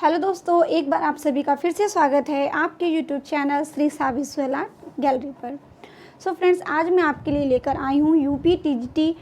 Hello दोस्तों, एक बार आप सभी का फिर से स्वागत है आपके यूट्यूब चैनल श्री सावी स्वेला गैलरी पर। सो फ्रेंड्स, आज मैं आपके लिए लेकर आई हूँ यूपी टीजीटी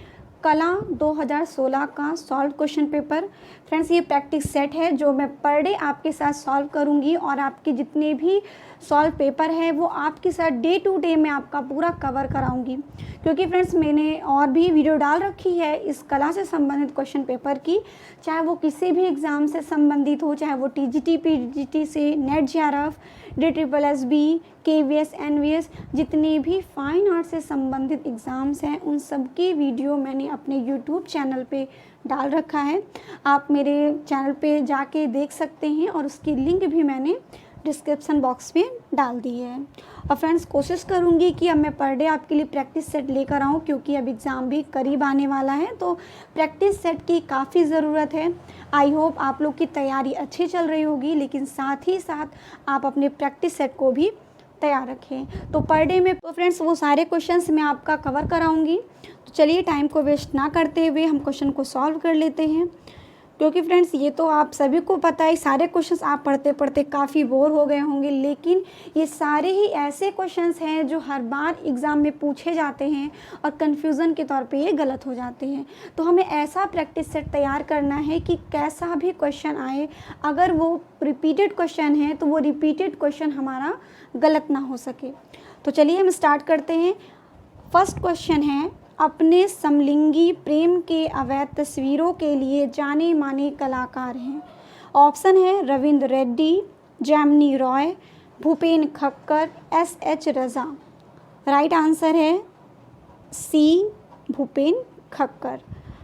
कला 2016 का सॉल्व क्वेश्चन पेपर। फ्रेंड्स, ये प्रैक्टिस सेट है जो मैं पर डे आपके साथ सॉल्व करूँगी और आपके जितने भी सॉल्व पेपर है वो आपके साथ डे टू डे मैं आपका पूरा कवर कराऊंगी। क्योंकि फ्रेंड्स, मैंने और भी वीडियो डाल रखी है इस कला से संबंधित क्वेश्चन पेपर की, चाहे वो किसी भी एग्ज़ाम से संबंधित हो, चाहे वो टीजीटी पीजीटी से, net JRF, DSSB, KVS, NVS, जितने भी फाइन आर्ट से संबंधित एग्ज़ाम्स हैं उन सब की वीडियो मैंने अपने यूट्यूब चैनल पे डाल रखा है। आप मेरे चैनल पे जाके देख सकते हैं और उसकी लिंक भी मैंने डिस्क्रिप्शन बॉक्स में डाल दी है। और फ्रेंड्स, कोशिश करूँगी कि अब मैं पर डे आपके लिए प्रैक्टिस सेट लेकर आऊँ, क्योंकि अब एग्ज़ाम भी करीब आने वाला है तो प्रैक्टिस सेट की काफ़ी ज़रूरत है। आई होप आप लोग की तैयारी अच्छी चल रही होगी, लेकिन साथ ही साथ आप अपने प्रैक्टिस सेट को भी तैयार रखें। तो पर डे में तो फ्रेंड्स वो सारे क्वेश्चंस मैं आपका कवर कराऊंगी। तो चलिए, टाइम को वेस्ट ना करते हुए हम क्वेश्चन को सॉल्व कर लेते हैं। क्योंकि फ्रेंड्स, ये तो आप सभी को पता है, सारे क्वेश्चंस आप पढ़ते पढ़ते काफ़ी बोर हो गए होंगे, लेकिन ये सारे ही ऐसे क्वेश्चंस हैं जो हर बार एग्ज़ाम में पूछे जाते हैं और कन्फ्यूज़न के तौर पे ये गलत हो जाते हैं। तो हमें ऐसा प्रैक्टिस सेट तैयार करना है कि कैसा भी क्वेश्चन आए, अगर वो रिपीटेड क्वेश्चन है तो वो रिपीटेड क्वेश्चन हमारा गलत ना हो सके। तो चलिए हम स्टार्ट करते हैं। फर्स्ट क्वेश्चन है, अपने समलिंगी प्रेम के अवैध तस्वीरों के लिए जाने माने कलाकार हैं। ऑप्शन है रविंद्र रेड्डी, जैमिनी रॉय, भूपेन खक्कर, SH रज़ा। राइट आंसर है सी, भूपेन खक्कर।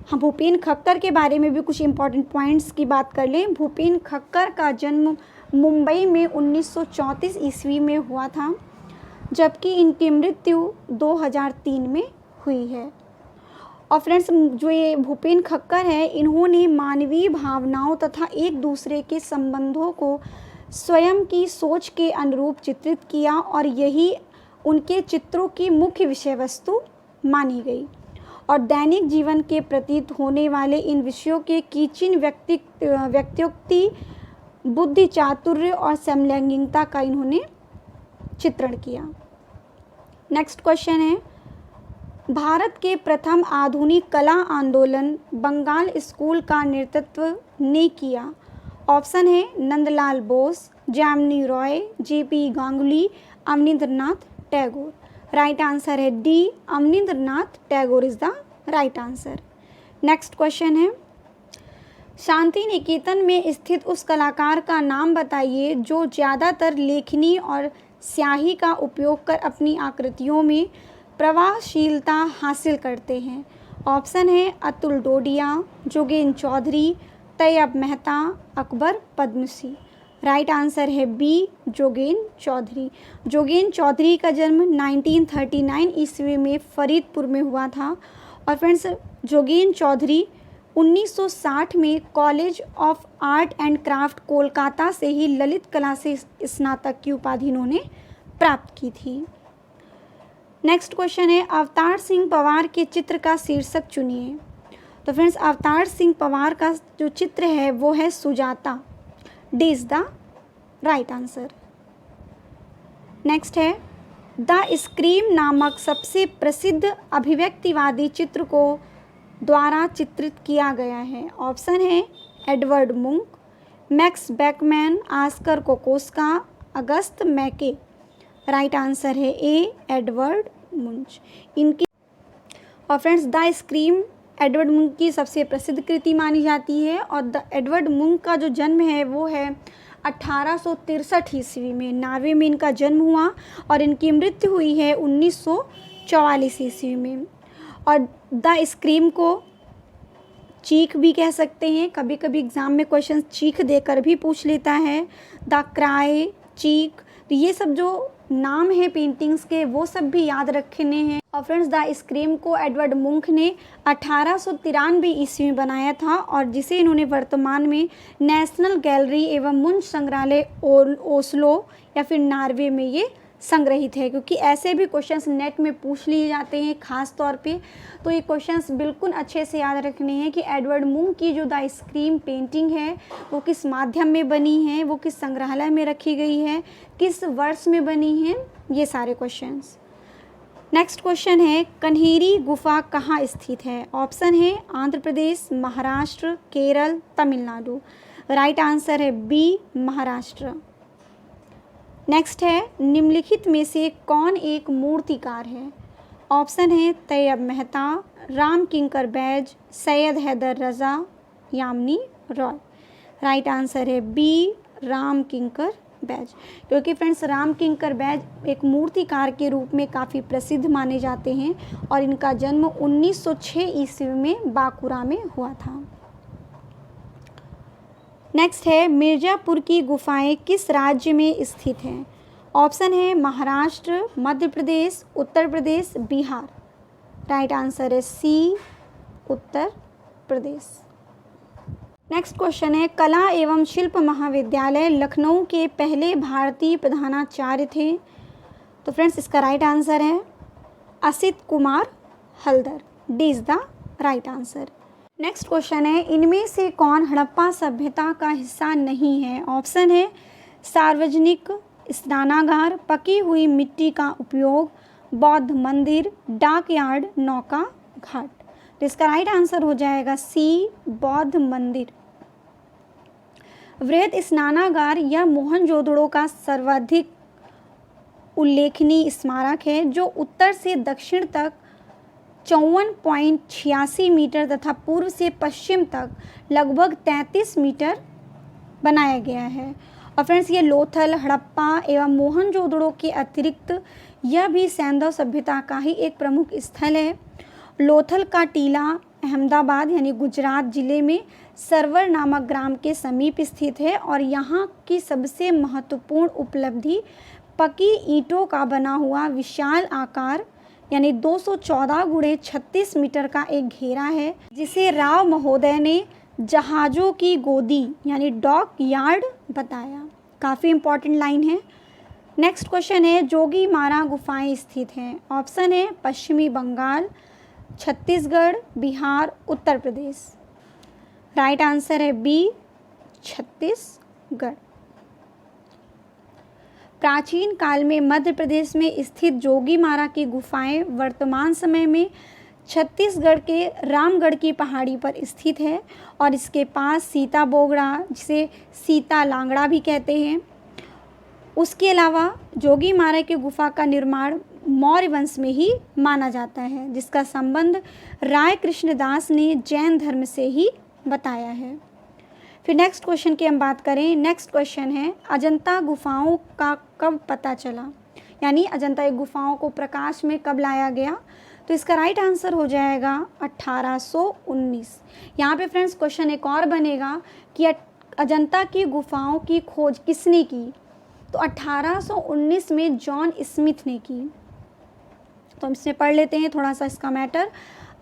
हाँ, भूपेन खक्कर के बारे में भी कुछ इंपॉर्टेंट पॉइंट्स की बात कर लें। भूपेन खक्कर का जन्म मुंबई में 1934 ईस्वी में हुआ था, जबकि इनकी मृत्यु 2003 में हुई है। और फ्रेंड्स, जो ये भूपेन खक्कर है, इन्होंने मानवीय भावनाओं तथा एक दूसरे के संबंधों को स्वयं की सोच के अनुरूप चित्रित किया और यही उनके चित्रों की मुख्य विषय वस्तु मानी गई। और दैनिक जीवन के प्रतीत होने वाले इन विषयों के किचिन व्यक्तियोक्ति, बुद्धि चातुर्य और समलैंगिकता का इन्होंने चित्रण किया। नेक्स्ट क्वेश्चन है, भारत के प्रथम आधुनिक कला आंदोलन बंगाल स्कूल का नेतृत्व ने किया। ऑप्शन है Nandalal Bose, Jamini Roy, JP Ganguly, Abanindranath Tagore. Right answer है D, Abanindranath Tagore is the right answer. Next question है, शांति निकेतन में स्थित उस कलाकार का नाम बताइए जो ज़्यादातर लेखनी और स्याही का उपयोग कर अपनी आकृतियों में प्रवाहशीलता हासिल करते हैं। ऑप्शन है अतुल डोडिया, जोगेन चौधरी, तैयब मेहता, अकबर पद्मसी। राइट आंसर है बी, जोगेन चौधरी। जोगेन चौधरी का जन्म 1939 ईस्वी में फरीदपुर में हुआ था। और फ्रेंड्स, जोगेन चौधरी 1960 में college of art and craft Kolkata से ही ललित कला से स्नातक की उपाधि इन्होंने प्राप्त की थी। नेक्स्ट क्वेश्चन है, अवतार सिंह पवार के चित्र का शीर्षक चुनिए। तो फ्रेंड्स, अवतार सिंह पवार का जो चित्र है वो है Sujata. D is the right answer. Next है, द स्क्रीम नामक सबसे प्रसिद्ध अभिव्यक्तिवादी चित्र को द्वारा चित्रित किया गया है। ऑप्शन है Edvard Munch, Max Beckmann, Oskar Kokoschka, August Macke. Right answer है ए, एडवर्ड मुंच। इनकी और friends, the Scream Edvard Munch की सबसे प्रसिद्ध कृति मानी जाती है। और द एडवर्ड मुंक का जो जन्म है वो है 1863 ईस्वी में, नॉर्वे में इनका जन्म हुआ और इनकी मृत्यु हुई है 1944 ईस्वी में। और द स्क्रीम को चीख भी कह सकते हैं, कभी कभी एग्ज़ाम में क्वेश्चन चीख देकर भी पूछ लेता है। द क्राई, चीख, तो ये सब जो नाम है पेंटिंग्स के वो सब भी याद रखने हैं। और फ्रेंड्स, द स्क्रीम को एडवर्ड मुंक ने 1893 ईस्वी में बनाया था और जिसे इन्होंने वर्तमान में नेशनल गैलरी एवं मुंच संग्रहालय ओस्लो या फिर नॉर्वे में ये संग्रहित है, क्योंकि ऐसे भी क्वेश्चंस नेट में पूछ लिए जाते हैं खास तौर पे। तो ये क्वेश्चंस बिल्कुल अच्छे से याद रखने हैं कि एडवर्ड मुंक की जो द स्क्रीम पेंटिंग है वो किस माध्यम में बनी है, वो किस संग्रहालय में रखी गई है, किस वर्ष में बनी है, ये सारे क्वेश्चंस। नेक्स्ट क्वेश्चन है, कन्हेरी गुफा कहाँ स्थित है? ऑप्शन है आंध्र प्रदेश, महाराष्ट्र, केरल, तमिलनाडु। राइट आंसर है बी, महाराष्ट्र। नेक्स्ट है, निम्नलिखित में से कौन एक मूर्तिकार है? ऑप्शन है तैयब मेहता, राम किंकर बैज, सैयद हैदर रज़ा, यामिनी रॉय। राइट आंसर है बी, राम किंकर बैज। क्योंकि फ्रेंड्स राम किंकर बैज एक मूर्तिकार के रूप में काफ़ी प्रसिद्ध माने जाते हैं और इनका जन्म 1906 ईस्वी में बांकुरा में हुआ था। नेक्स्ट है, मिर्ज़ापुर की गुफाएं किस राज्य में स्थित हैं? ऑप्शन है महाराष्ट्र, मध्य प्रदेश, उत्तर प्रदेश, बिहार। राइट आंसर है सी, उत्तर प्रदेश। नेक्स्ट क्वेश्चन है, कला एवं शिल्प महाविद्यालय लखनऊ के पहले भारतीय प्रधानाचार्य थे? तो फ्रेंड्स इसका राइट आंसर है Asit Kumar Haldar. D is the right answer. Next question है, इनमें से कौन हड़प्पा सभ्यता का हिस्सा नहीं है? ऑप्शन है सार्वजनिक स्नानागार, पकी हुई मिट्टी का उपयोग, बौद्ध मंदिर, डाक यार्ड, नौका घाट। तो इसका राइट आंसर हो जाएगा सी, बौद्ध मंदिर। वृहद स्नानागार यह मोहनजोदड़ो का सर्वाधिक उल्लेखनीय स्मारक है जो उत्तर से दक्षिण तक 54.86 मीटर तथा पूर्व से पश्चिम तक लगभग 33 मीटर बनाया गया है। और फ्रेंड्स ये लोथल, हड़प्पा एवं मोहनजोदड़ो के अतिरिक्त यह भी सैंधव सभ्यता का ही एक प्रमुख स्थल है। लोथल का टीला अहमदाबाद यानी गुजरात जिले में सरवर नामक ग्राम के समीप स्थित है और यहाँ की सबसे महत्वपूर्ण उपलब्धि पकी ईंटों का बना हुआ विशाल आकार यानी 214 × 36 मीटर का एक घेरा है, जिसे राव महोदय ने जहाज़ों की गोदी यानी डॉक यार्ड बताया। काफ़ी इंपॉर्टेंट लाइन है। नेक्स्ट क्वेश्चन है, जोगीमारा गुफाएं स्थित हैं? ऑप्शन है पश्चिमी बंगाल, छत्तीसगढ़, बिहार, उत्तर प्रदेश। राइट आंसर है बी, छत्तीसगढ़। प्राचीन काल में मध्य प्रदेश में स्थित जोगीमारा की गुफाएं वर्तमान समय में छत्तीसगढ़ के रामगढ़ की पहाड़ी पर स्थित है और इसके पास सीता बोगड़ा, जिसे सीता लांगड़ा भी कहते हैं। उसके अलावा जोगीमारा की गुफा का निर्माण मौर्य वंश में ही माना जाता है, जिसका संबंध राय कृष्णदास ने जैन धर्म से ही बताया है। फिर नेक्स्ट क्वेश्चन की हम बात करें। नेक्स्ट क्वेश्चन है, अजंता गुफाओं का कब पता चला? यानी अजंता गुफाओं को प्रकाश में कब लाया गया? तो इसका राइट आंसर हो जाएगा 1819। यहाँ पे फ्रेंड्स क्वेश्चन एक और बनेगा कि अजंता की गुफाओं की खोज किसने की? तो 1819 में जॉन स्मिथ ने की। तो हम इसमें पढ़ लेते हैं थोड़ा सा इसका मैटर।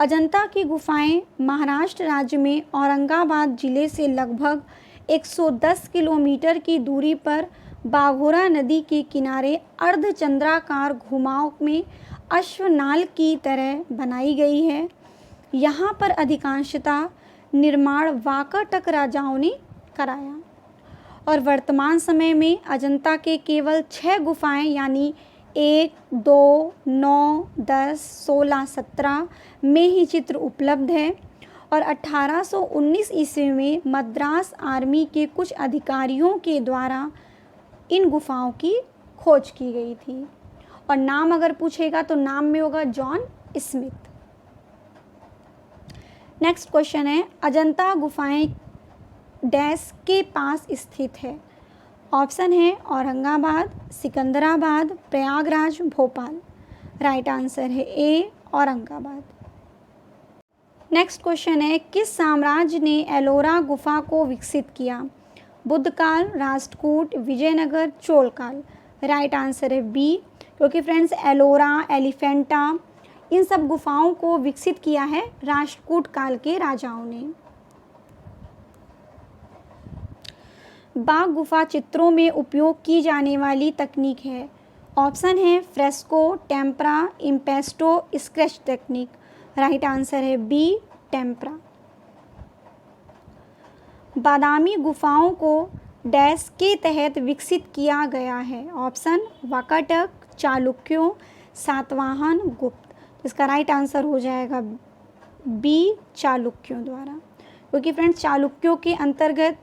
अजंता की गुफाएं महाराष्ट्र राज्य में औरंगाबाद जिले से लगभग 110 किलोमीटर की दूरी पर बाघोरा नदी के किनारे अर्धचंद्राकार घुमाव में अश्वनाल की तरह बनाई गई है। यहाँ पर अधिकांशतः निर्माण वाकाटक राजाओं ने कराया और वर्तमान समय में अजंता के केवल 6 गुफाएं यानी 1, 2, 9, 10, 16, 17 में ही चित्र उपलब्ध है और 1819 ईस्वी में मद्रास आर्मी के कुछ अधिकारियों के द्वारा इन गुफाओं की खोज की गई थी। और नाम अगर पूछेगा तो नाम में होगा जॉन स्मिथ। नेक्स्ट क्वेश्चन है, अजंता गुफाएं डैश के पास स्थित है? ऑप्शन है औरंगाबाद, सिकंदराबाद, प्रयागराज, भोपाल। राइट आंसर है ए, औरंगाबाद। नेक्स्ट क्वेश्चन है, किस साम्राज्य ने एलोरा गुफा को विकसित किया? बुद्ध काल, राष्ट्रकूट, विजयनगर, चोल काल। राइट आंसर है बी, क्योंकि फ्रेंड्स एलोरा, एलिफेंटा इन सब गुफाओं को विकसित किया है राष्ट्रकूट काल के राजाओं ने। बाघ गुफा चित्रों में उपयोग की जाने वाली तकनीक है? ऑप्शन है fresco, tempera, impasto, sketch technique. Right answer है बी, टेम्परा। बादामी गुफाओं को डैश के तहत विकसित किया गया है। ऑप्शन वाकाटक, चालुक्यों, सातवाहन, गुप्त। इसका राइट आंसर हो जाएगा बी, चालुक्यों द्वारा, क्योंकि फ्रेंड्स चालुक्यों के अंतर्गत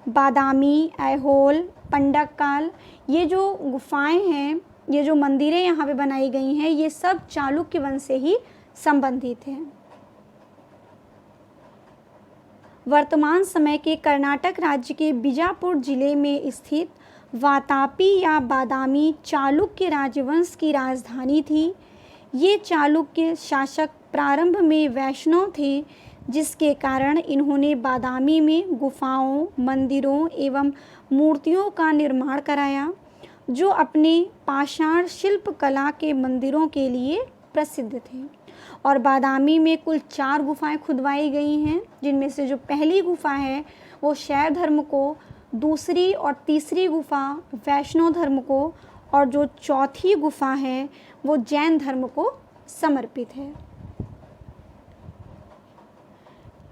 बादामी, ऐहोल, पंडककाल, ये जो गुफाएं हैं, ये जो मंदिरें यहाँ पे बनाई गई हैं, ये सब चालुक्य वंश से ही संबंधित हैं। वर्तमान समय के कर्नाटक राज्य के बीजापुर जिले में स्थित वातापी या बादामी चालुक्य राजवंश की राजधानी थी। ये चालुक्य शासक प्रारंभ में वैष्णव थे, जिसके कारण इन्होंने बादामी में गुफाओं, मंदिरों एवं मूर्तियों का निर्माण कराया, जो अपने पाषाण शिल्प कला के मंदिरों के लिए प्रसिद्ध थे। और बादामी में कुल 4 गुफाएं खुदवाई गई हैं, जिनमें से जो पहली गुफा है वो शैव धर्म को, दूसरी और तीसरी गुफा वैष्णव धर्म को, और जो चौथी गुफा है वो जैन धर्म को समर्पित है।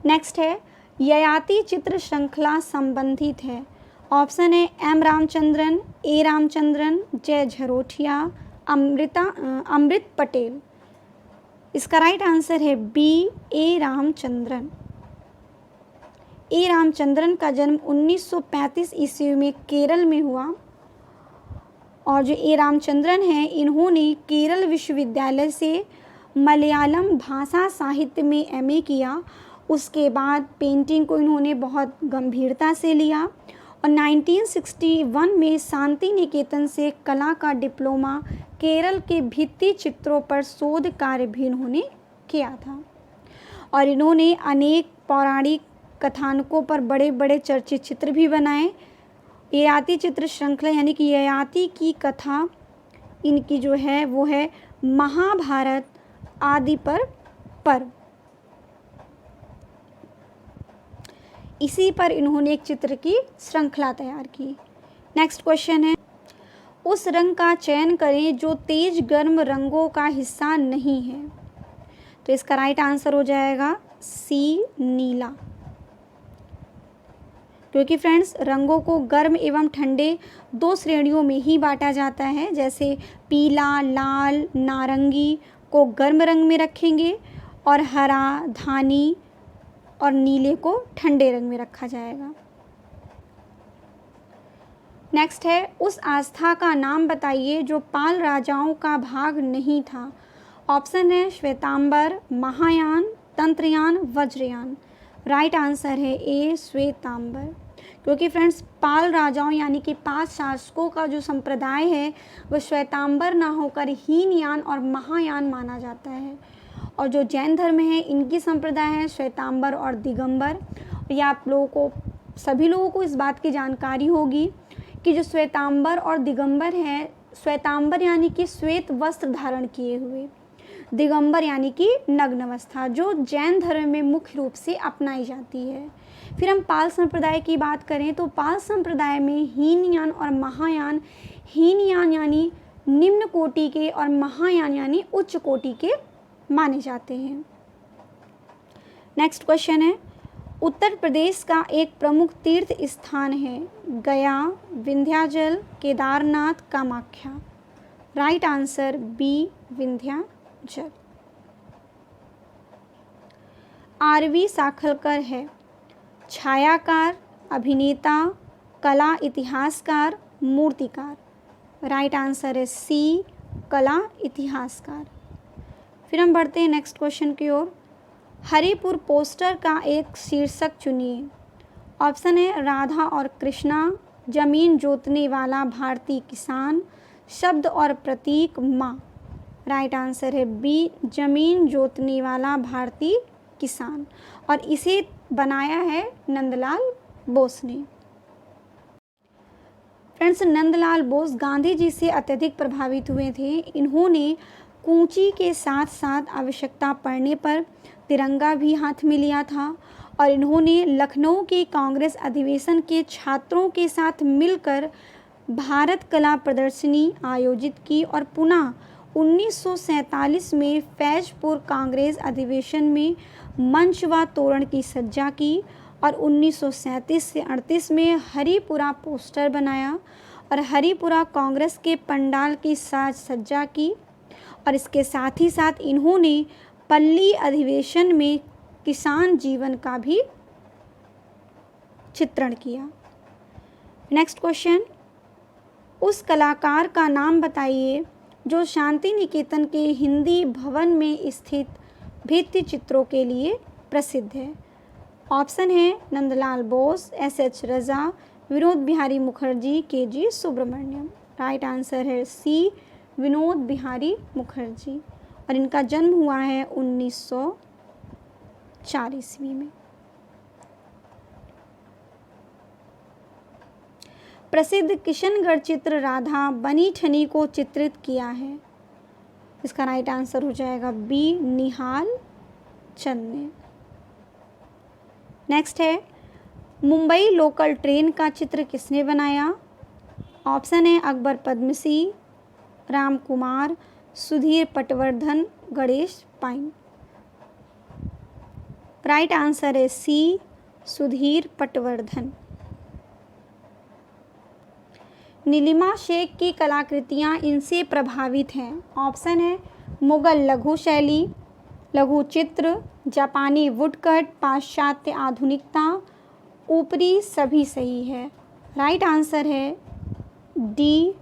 नेक्स्ट है ययाति चित्र श्रृंखला संबंधित है। ऑप्शन है एम रामचंद्रन, ए रामचंद्रन, जय झरोठिया, अमृत पटेल। इसका राइट आंसर है बी, ए रामचंद्रन। ए रामचंद्रन का जन्म 1935 ईस्वी में केरल में हुआ, और जो ए रामचंद्रन हैं इन्होंने केरल विश्वविद्यालय से मलयालम भाषा साहित्य में एमए किया। उसके बाद पेंटिंग को इन्होंने बहुत गंभीरता से लिया, और 1961 में शांति निकेतन से कला का डिप्लोमा, केरल के भित्ति चित्रों पर शोध कार्य भी इन्होंने किया था। और इन्होंने अनेक पौराणिक कथानकों पर बड़े बड़े चर्चित चित्र भी बनाए। ययाति चित्र श्रृंखला यानी कि ययाति की कथा इनकी जो है वो है महाभारत आदि पर पर्व। इसी पर इन्होंने एक चित्र की श्रृंखला तैयार की। नेक्स्ट क्वेश्चन है उस रंग का चयन करें जो तेज गर्म रंगों का हिस्सा नहीं है। तो इसका राइट आंसर हो जाएगा सी, नीला। क्योंकि फ्रेंड्स रंगों को गर्म एवं ठंडे 2 श्रेणियों में ही बांटा जाता है। जैसे पीला, लाल, नारंगी को गर्म रंग में रखेंगे, और हरा, धानी और नीले को ठंडे रंग में रखा जाएगा। नेक्स्ट है उस आस्था का नाम बताइए जो पाल राजाओं का भाग नहीं था। ऑप्शन है श्वेतांबर, महायान, तंत्रयान, वज्रयान। राइट आंसर है ए, श्वेतांबर। क्योंकि फ्रेंड्स पाल राजाओं यानी कि 5 शासकों का जो संप्रदाय है वह श्वेतांबर ना होकर हीनयान और महायान माना जाता है। और जो जैन धर्म है इनकी संप्रदाय है श्वेतांबर और दिगंबर। ये आप लोगों को, सभी लोगों को इस बात की जानकारी होगी कि जो श्वेतांबर और दिगंबर है, श्वेतांबर यानी कि श्वेत वस्त्र धारण किए हुए, दिगंबर यानी कि नग्न अवस्था, जो जैन धर्म में मुख्य रूप से अपनाई जाती है। फिर हम पाल संप्रदाय की बात करें तो पाल संप्रदाय में हीनयान और महायान, हीनयान यानी निम्न कोटि के और महायान यानी उच्च कोटि के माने जाते हैं। नेक्स्ट क्वेश्चन है उत्तर प्रदेश का एक प्रमुख तीर्थ स्थान है Gaya, Vindhyachal, Kedarnath, Kamakhya. Right answer B, Vindhyachal. R V Sakhalkar है छायाकार, अभिनेता, कला इतिहासकार, मूर्तिकार। राइट आंसर है सी, कला इतिहासकार। फिर हम बढ़ते हैं नेक्स्ट क्वेश्चन की ओर। हरिपुर पोस्टर का एक शीर्षक चुनिए। ऑप्शन है राधा और कृष्णा, जमीन जोतने वाला भारतीय किसान, शब्द और प्रतीक, माँ। राइट आंसर है बी, जमीन जोतने वाला भारतीय किसान। और इसे बनाया है नंदलाल बोस ने। फ्रेंड्स नंदलाल बोस गांधी जी से अत्यधिक प्रभावित हुए थे। इन्होंने कूंची के साथ साथ आवश्यकता पड़ने पर तिरंगा भी हाथ में लिया था, और इन्होंने लखनऊ के कांग्रेस अधिवेशन के छात्रों के साथ मिलकर भारत कला प्रदर्शनी आयोजित की और पुनः 1947 में फैजपुर कांग्रेस अधिवेशन में मंच व तोरण की सज्जा की और 1937 से 38 में हरिपुरा पोस्टर बनाया और हरिपुरा कांग्रेस के पंडाल की साज सज्जा की और इसके साथ ही साथ इन्होंने पल्ली अधिवेशन में किसान जीवन का भी चित्रण किया। नेक्स्ट क्वेश्चन, उस कलाकार का नाम बताइए जो शांति निकेतन के हिंदी भवन में स्थित भित्ति चित्रों के लिए प्रसिद्ध है। ऑप्शन है Nandalal Bose, S H. Raza, Vinod Bihari Mukherjee, K G. Subramanyan. Right answer है सी, विनोद बिहारी मुखर्जी और इनका जन्म हुआ है 1904 ईस्वी में। प्रसिद्ध किशनगढ़ चित्र राधा बनी ठनी को चित्रित किया है। इसका राइट आंसर हो जाएगा बी, निहाल चंद ने। नेक्स्ट है, मुंबई लोकल ट्रेन का चित्र किसने बनाया। ऑप्शन है अकबर पद्मसी, राम कुमार, सुधीर पटवर्धन, गणेश पाइन। राइट आंसर है सी, सुधीर पटवर्धन। नीलिमा शेख की कलाकृतियाँ इनसे प्रभावित हैं। ऑप्शन है मुगल लघु शैली, लघु चित्र, जापानी वुडकट, पाश्चात्य आधुनिकता, ऊपरी सभी सही है। राइट आंसर है डी,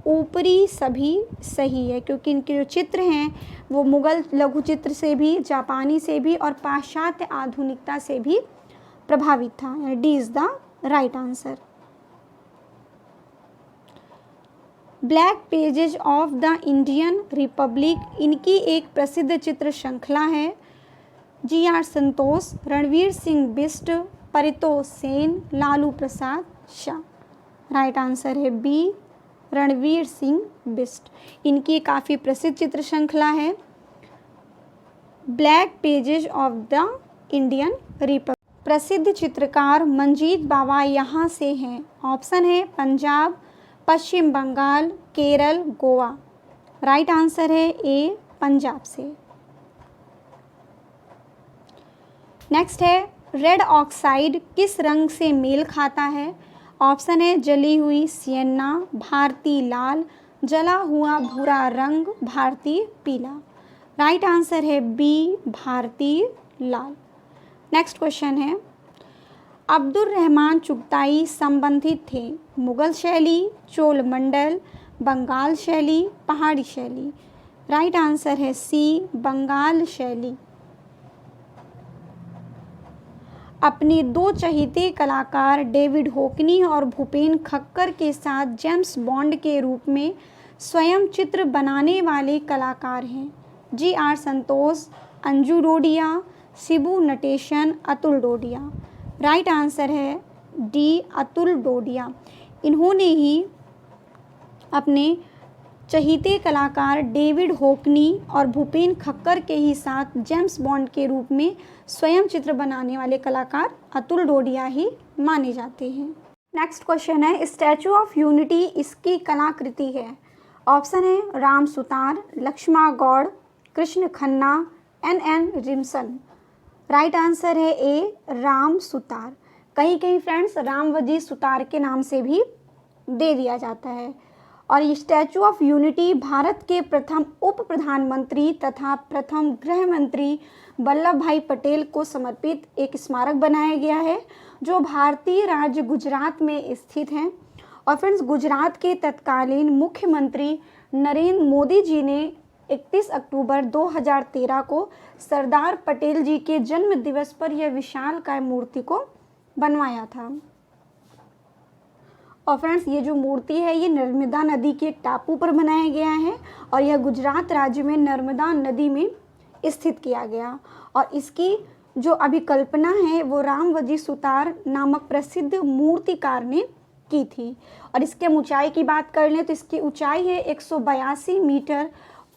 ऊपरी सभी सही है क्योंकि इनके जो चित्र हैं वो मुगल लघु चित्र से भी, जापानी से भी और पाश्चात्य आधुनिकता से भी प्रभावित था। D is the right answer. Black pages of the Indian Republic इनकी एक प्रसिद्ध चित्र श्रृंखला है। जी.आर. संतोष, रणवीर सिंह बिष्ट, परितोष सेन, लालू प्रसाद शाह। राइट आंसर है बी, रणवीर सिंह बिष्ट। इनकी काफ़ी प्रसिद्ध चित्र श्रृंखला है black pages of the Indian Republic. प्रसिद्ध चित्रकार मंजीत बावा यहाँ से हैं। ऑप्शन है पंजाब, पश्चिम बंगाल, केरल, गोवा। राइट आंसर है ए, पंजाब से। नेक्स्ट है, रेड ऑक्साइड किस रंग से मेल खाता है। ऑप्शन है जली हुई सियन्ना, भारतीय लाल, जला हुआ भूरा रंग, भारतीय पीला। राइट आंसर है बी, भारतीय लाल। नेक्स्ट क्वेश्चन है, अब्दुल रहमान चुगताई संबंधित थे मुगल शैली, चोल मंडल, बंगाल शैली, पहाड़ी शैली। राइट आंसर है सी, बंगाल शैली। अपने दो चहेते कलाकार डेविड होकनी और भूपेन खक्कर के साथ जेम्स बॉन्ड के रूप में स्वयं चित्र बनाने वाले कलाकार हैं। जी.आर. संतोष, अंजू डोडिया, शिबू नटेशन, अतुल डोडिया। राइट आंसर है डी, अतुल डोडिया। इन्होंने ही अपने चहेते कलाकार डेविड होकनी और भूपेन खक्कर के ही साथ जेम्स बॉन्ड के रूप में स्वयं चित्र बनाने वाले कलाकार अतुल डोडिया ही माने जाते हैं। नेक्स्ट क्वेश्चन है, स्टैचू ऑफ यूनिटी इसकी कलाकृति है। ऑप्शन है Ram Sutar, Laxma Goud, Krishen Khanna, N Rimzon. Right answer है ए, राम सुतार। कहीं कहीं फ्रेंड्स रामवजी सुतार के नाम से भी दे दिया जाता है। और ये स्टैचू ऑफ यूनिटी भारत के प्रथम उप प्रधानमंत्री तथा प्रथम गृह मंत्री वल्लभ भाई पटेल को समर्पित एक स्मारक बनाया गया है जो भारतीय राज्य गुजरात में स्थित है। और फ्रेंड्स गुजरात के तत्कालीन मुख्यमंत्री नरेंद्र मोदी जी ने 31 अक्टूबर 2013 को सरदार पटेल जी के जन्म दिवस पर यह विशालकाय मूर्ति को बनवाया था। और फ्रेंड्स ये जो मूर्ति है ये नर्मदा नदी के एक टापू पर बनाया गया है और यह गुजरात राज्य में नर्मदा नदी में स्थित किया गया। और इसकी जो अभिकल्पना है वो रामवजी सुतार नामक प्रसिद्ध मूर्तिकार ने की थी। और इसके ऊंचाई की बात कर लें तो इसकी ऊंचाई है 182 मीटर,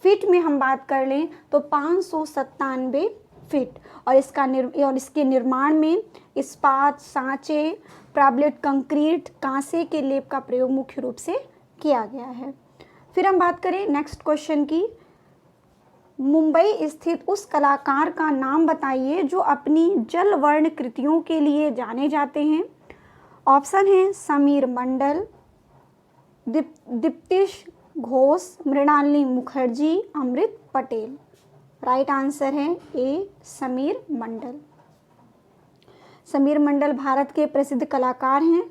फीट में हम बात कर लें तो 597 फीट। और इसके निर्माण में इस्पात, सांचे, प्राबलेट कंक्रीट, कांसे के लेप का प्रयोग मुख्य रूप से किया गया है। फिर हम बात करें नेक्स्ट क्वेश्चन की, मुंबई स्थित उस कलाकार का नाम बताइए जो अपनी जल वर्ण कृतियों के लिए जाने जाते हैं। ऑप्शन है समीर मंडल, दीप्तिश घोष, मृणालिनी मुखर्जी, अमृत पटेल। राइट आंसर है ए समीर मंडल। समीर मंडल भारत के प्रसिद्ध कलाकार हैं।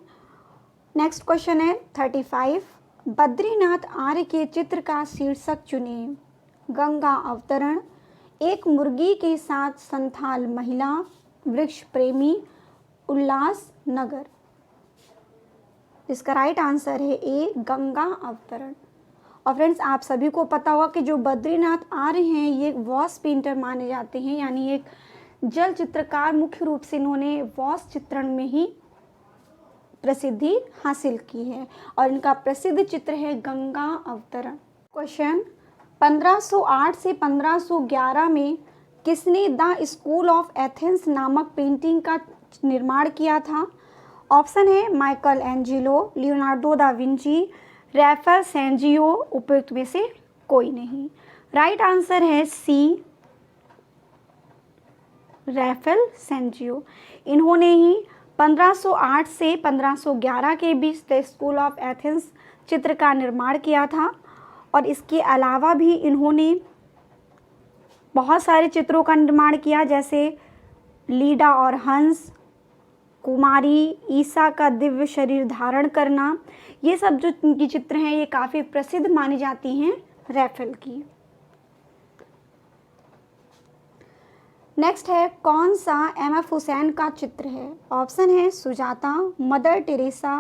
नेक्स्ट क्वेश्चन है 35, बद्रीनाथ आर्य के चित्र का शीर्षक चुनिए। गंगा अवतरण, एक मुर्गी के साथ संथाल महिला, वृक्ष प्रेमी, उल्लास नगर। इसका राइट आंसर है ए गंगा अवतरण। और फ्रेंड्स आप सभी को पता होगा कि जो बद्रीनाथ आर्य हैं ये वॉश पेंटर माने जाते हैं, यानी एक जल चित्रकार। मुख्य रूप से इन्होंने वॉश चित्रण में ही प्रसिद्धि हासिल की है और इनका प्रसिद्ध चित्र है गंगा अवतरण। क्वेश्चन 1508 से 1511 में किसने द स्कूल ऑफ एथेंस नामक पेंटिंग का निर्माण किया था। ऑप्शन है Michelangelo, Leonardo da Vinci, Raphael Sanzio, उपयुक्त में से कोई नहीं। राइट आंसर है सी रैफेल सेंजियो। इन्होंने ही 1508 से 1511 के बीच द स्कूल ऑफ एथेंस चित्र का निर्माण किया था और इसके अलावा भी इन्होंने बहुत सारे चित्रों का निर्माण किया, जैसे लीडा और हंस, कुमारी ईसा का दिव्य शरीर धारण करना। ये सब जो इनकी चित्र हैं ये काफ़ी प्रसिद्ध मानी जाती हैं रैफेल की। नेक्स्ट है कौन सा एम.एफ. हुसैन का चित्र है। ऑप्शन है Sujata, mother Teresa,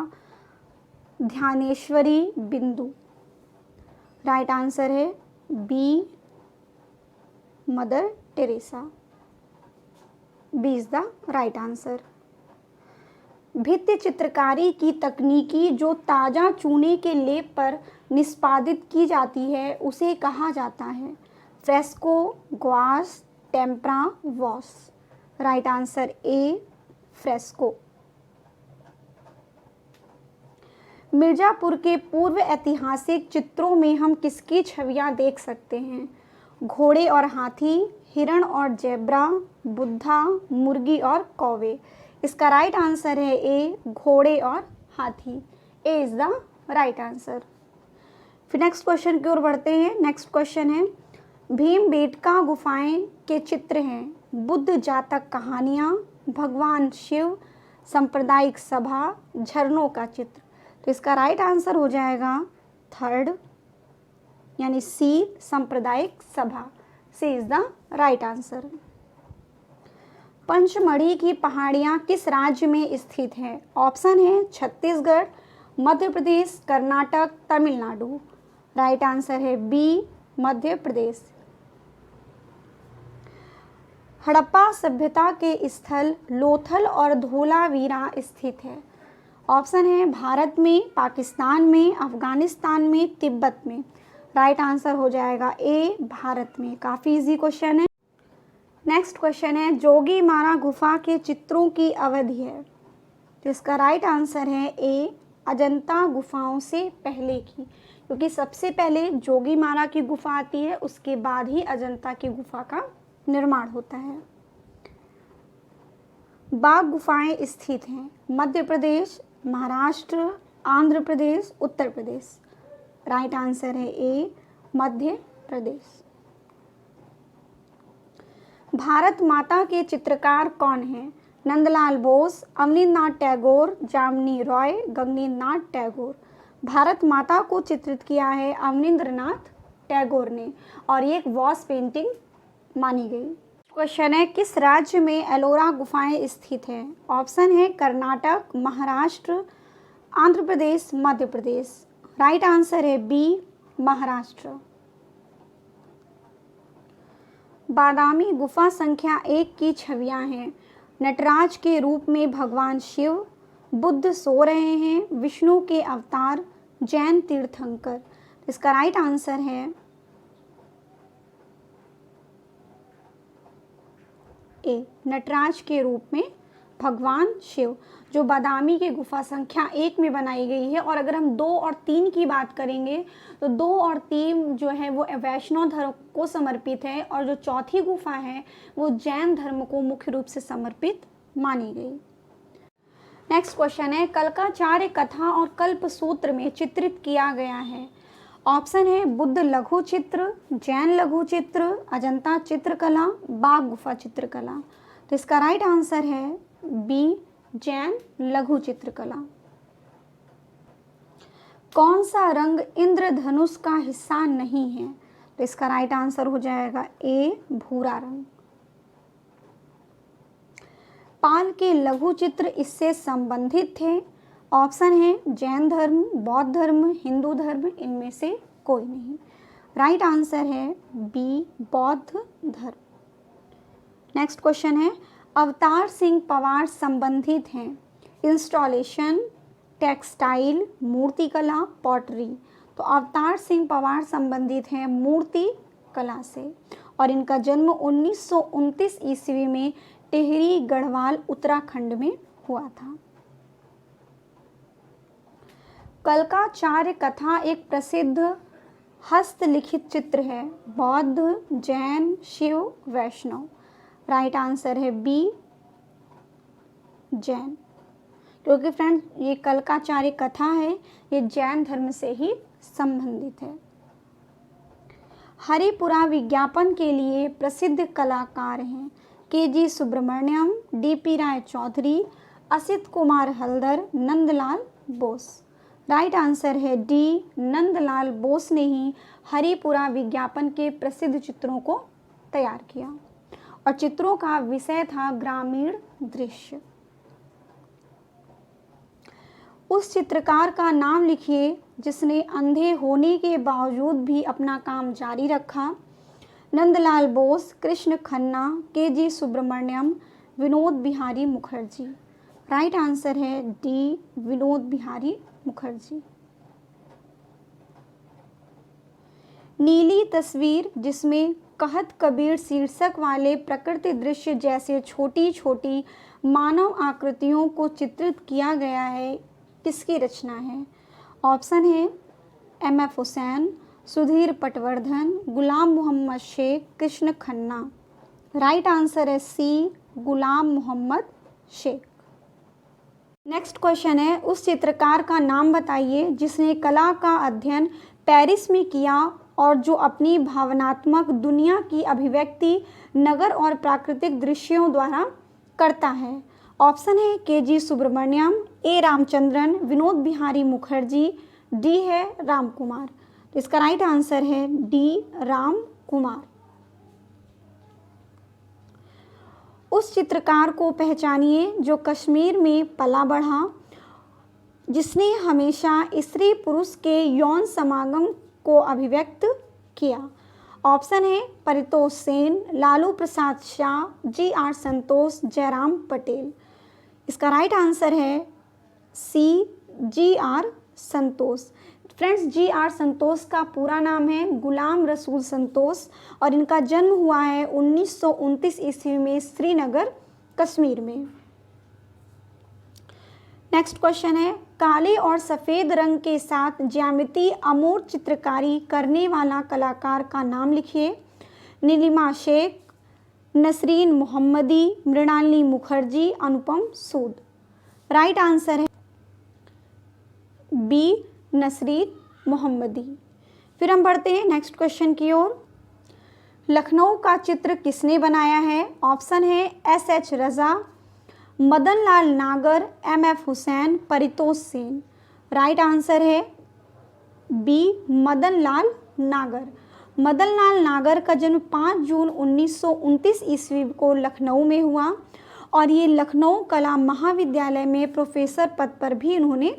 Dhyaneshwari, Bindu. Right answer है B Mother Teresa. B is the right answer. भित्ति चित्रकारी की तकनीकी जो ताज़ा चूने के लेप पर निष्पादित की जाती है उसे कहा जाता है। Fresco, gouache, tempera, wash. Right answer A fresco. Mirzapur के पूर्व ऐतिहासिक चित्रों में हम किसकी छवियां देख सकते हैं। घोड़े और हाथी, हिरण और जेब्रा, बुद्धा, मुर्गी और कौवे। इसका राइट आंसर है ए घोड़े और हाथी। ए इज द राइट आंसर। फिर नेक्स्ट क्वेश्चन की ओर बढ़ते हैं। नेक्स्ट क्वेश्चन है भीमबेटका गुफाएं के चित्र हैं। बुद्ध जातक कहानियाँ, भगवान शिव, सांप्रदायिक सभा, झरनों का चित्र। तो इसका राइट आंसर हो जाएगा थर्ड यानी सी सांप्रदायिक सभा। C is the right answer. Pachmarhi की पहाड़ियाँ किस राज्य में स्थित हैं। ऑप्शन है छत्तीसगढ़, मध्य प्रदेश, कर्नाटक, तमिलनाडु। राइट आंसर है बी मध्य प्रदेश। हड़प्पा सभ्यता के स्थल लोथल और धोलावीरा स्थित है। ऑप्शन है भारत में, पाकिस्तान में, अफगानिस्तान में, तिब्बत में। राइट आंसर हो जाएगा ए भारत में। काफ़ी इजी क्वेश्चन है। नेक्स्ट क्वेश्चन है जोगीमारा गुफा के चित्रों की अवधि है। तो इसका राइट आंसर है ए अजंता गुफाओं से पहले की, क्योंकि सबसे पहले जोगीमारा की गुफा आती है, उसके बाद ही अजंता की गुफा का निर्माण होता है। बाघ गुफाएं स्थित हैं मध्य प्रदेश, महाराष्ट्र, आंध्र प्रदेश, उत्तर प्रदेश। राइट आंसर है ए मध्य प्रदेश। भारत माता के चित्रकार कौन हैं। नंदलाल बोस, अवनींद्रनाथ टैगोर, जामिनी रॉय, गगनेंद्रनाथ टैगोर। भारत माता को चित्रित किया है अवनींद्रनाथ टैगोर ने और ये एक वॉश पेंटिंग मानी गई। क्वेश्चन है किस राज्य में एलोरा गुफाएं स्थित हैं। ऑप्शन है कर्नाटक, महाराष्ट्र, आंध्र प्रदेश, मध्य प्रदेश। राइट आंसर है बी महाराष्ट्र। बादामी गुफा संख्या 1 की छवियां हैं। नटराज के रूप में भगवान शिव, बुद्ध सो रहे हैं, विष्णु के अवतार, जैन तीर्थंकर। इसका राइट आंसर है ए नटराज के रूप में भगवान शिव, जो बादामी की गुफा संख्या 1 में बनाई गई है। और अगर हम 2 और 3 की बात करेंगे तो 2 और 3 जो है वो वैष्णव धर्म को समर्पित है, और जो चौथी गुफा है वो जैन धर्म को मुख्य रूप से समर्पित मानी गई। नेक्स्ट क्वेश्चन है, कल्काचार्य कथा और कल्प सूत्र में चित्रित किया गया है। ऑप्शन है बुद्ध लघु चित्र, जैन लघु चित्र, अजंता चित्रकला, बाघ गुफा चित्रकला। तो इसका राइट आंसर है बी, जैन लघु चित्रकला। कौन सा रंग इंद्रधनुष का हिस्सा नहीं है? तो इसका राइट आंसर हो जाएगा ए, भूरा रंग। पाल के लघु चित्र इससे संबंधित थे। ऑप्शन है जैन धर्म, बौद्ध धर्म, हिंदू धर्म, इनमें से कोई नहीं। राइट आंसर है बी, बौद्ध धर्म। नेक्स्ट क्वेश्चन है, अवतार सिंह पवार संबंधित हैं इंस्टॉलेशन, टेक्सटाइल, मूर्तिकला, पॉटरी। तो अवतार सिंह पवार संबंधित हैं मूर्ति कला से, और इनका जन्म 1929 ईस्वी में टिहरी गढ़वाल उत्तराखंड में हुआ था। कल्काचार्य कथा एक प्रसिद्ध हस्तलिखित चित्र है, बौद्ध, जैन, शिव, वैष्णव। राइट आंसर है बी, जैन, क्योंकि फ्रेंड ये कल्काचार्य कथा है ये जैन धर्म से ही संबंधित है। हरिपुरा विज्ञापन के लिए प्रसिद्ध कलाकार हैं के.जी. सुब्रमण्यम, डी.पी. राय चौधरी, असित कुमार हल्दर, नंदलाल बोस। राइट आंसर है डी, नंदलाल बोस ने ही हरिपुरा विज्ञापन के प्रसिद्ध चित्रों को तैयार किया, और चित्रों का विषय था ग्रामीण दृश्य। उस चित्रकार का नाम लिखिए जिसने अंधे होने के बावजूद भी अपना काम जारी रखा। नंदलाल बोस, कृष्ण खन्ना, के.जी. सुब्रमण्यम, विनोद बिहारी मुखर्जी। राइट आंसर है डी, विनोद बिहारी मुखर्जी। नीली तस्वीर जिसमें कहत कबीर शीर्षक वाले प्रकृति दृश्य जैसे छोटी छोटी मानव आकृतियों को चित्रित किया गया है, किसकी रचना है? ऑप्शन है M.F. हुसैन, सुधीर पटवर्धन, गुलाम मोहम्मद शेख, कृष्ण खन्ना। राइट आंसर है सी, गुलाम मोहम्मद शेख। नेक्स्ट क्वेश्चन है, उस चित्रकार का नाम बताइए जिसने कला का अध्ययन पेरिस में किया और जो अपनी भावनात्मक दुनिया की अभिव्यक्ति नगर और प्राकृतिक दृश्यों द्वारा करता है। ऑप्शन है के.जी. सुब्रमण्यम, ए. रामचंद्रन, विनोद बिहारी मुखर्जी, डी है राम कुमार। तो इसका राइट आंसर है डी, राम कुमार। उस चित्रकार को पहचानिए जो कश्मीर में पला बढ़ा, जिसने हमेशा स्त्री पुरुष के यौन समागम को अभिव्यक्त किया। ऑप्शन है परितोष सेन, लालू प्रसाद शाह, जी.आर. संतोष, जयराम पटेल। इसका राइट आंसर है C, G R. Santosh. Friends, G R. Santosh का पूरा नाम है गुलाम रसूल संतोष, और इनका जन्म हुआ है 1929 ईस्वी में श्रीनगर, कश्मीर में। नेक्स्ट क्वेश्चन है, काले और सफ़ेद रंग के साथ ज्यामिति अमूर्त चित्रकारी करने वाला कलाकार का नाम लिखिए। नीलिमा शेख, नसरीन मोहम्मदी, मृणालिनी मुखर्जी, अनुपम सूद। राइट आंसर है बी, नसरीन मोहम्मदी। फिर हम बढ़ते हैं नेक्स्ट क्वेश्चन की ओर। लखनऊ का चित्र किसने बनाया है? ऑप्शन है एस.एच. रज़ा, मदन लाल नागर, M.F. Hussain, Paritosh Sen. Right answer है बी, मदन लाल नागर। मदन लाल नागर का जन्म 5 जून 1929 ईस्वी को लखनऊ में हुआ, और ये लखनऊ कला महाविद्यालय में प्रोफेसर पद पर भी इन्होंने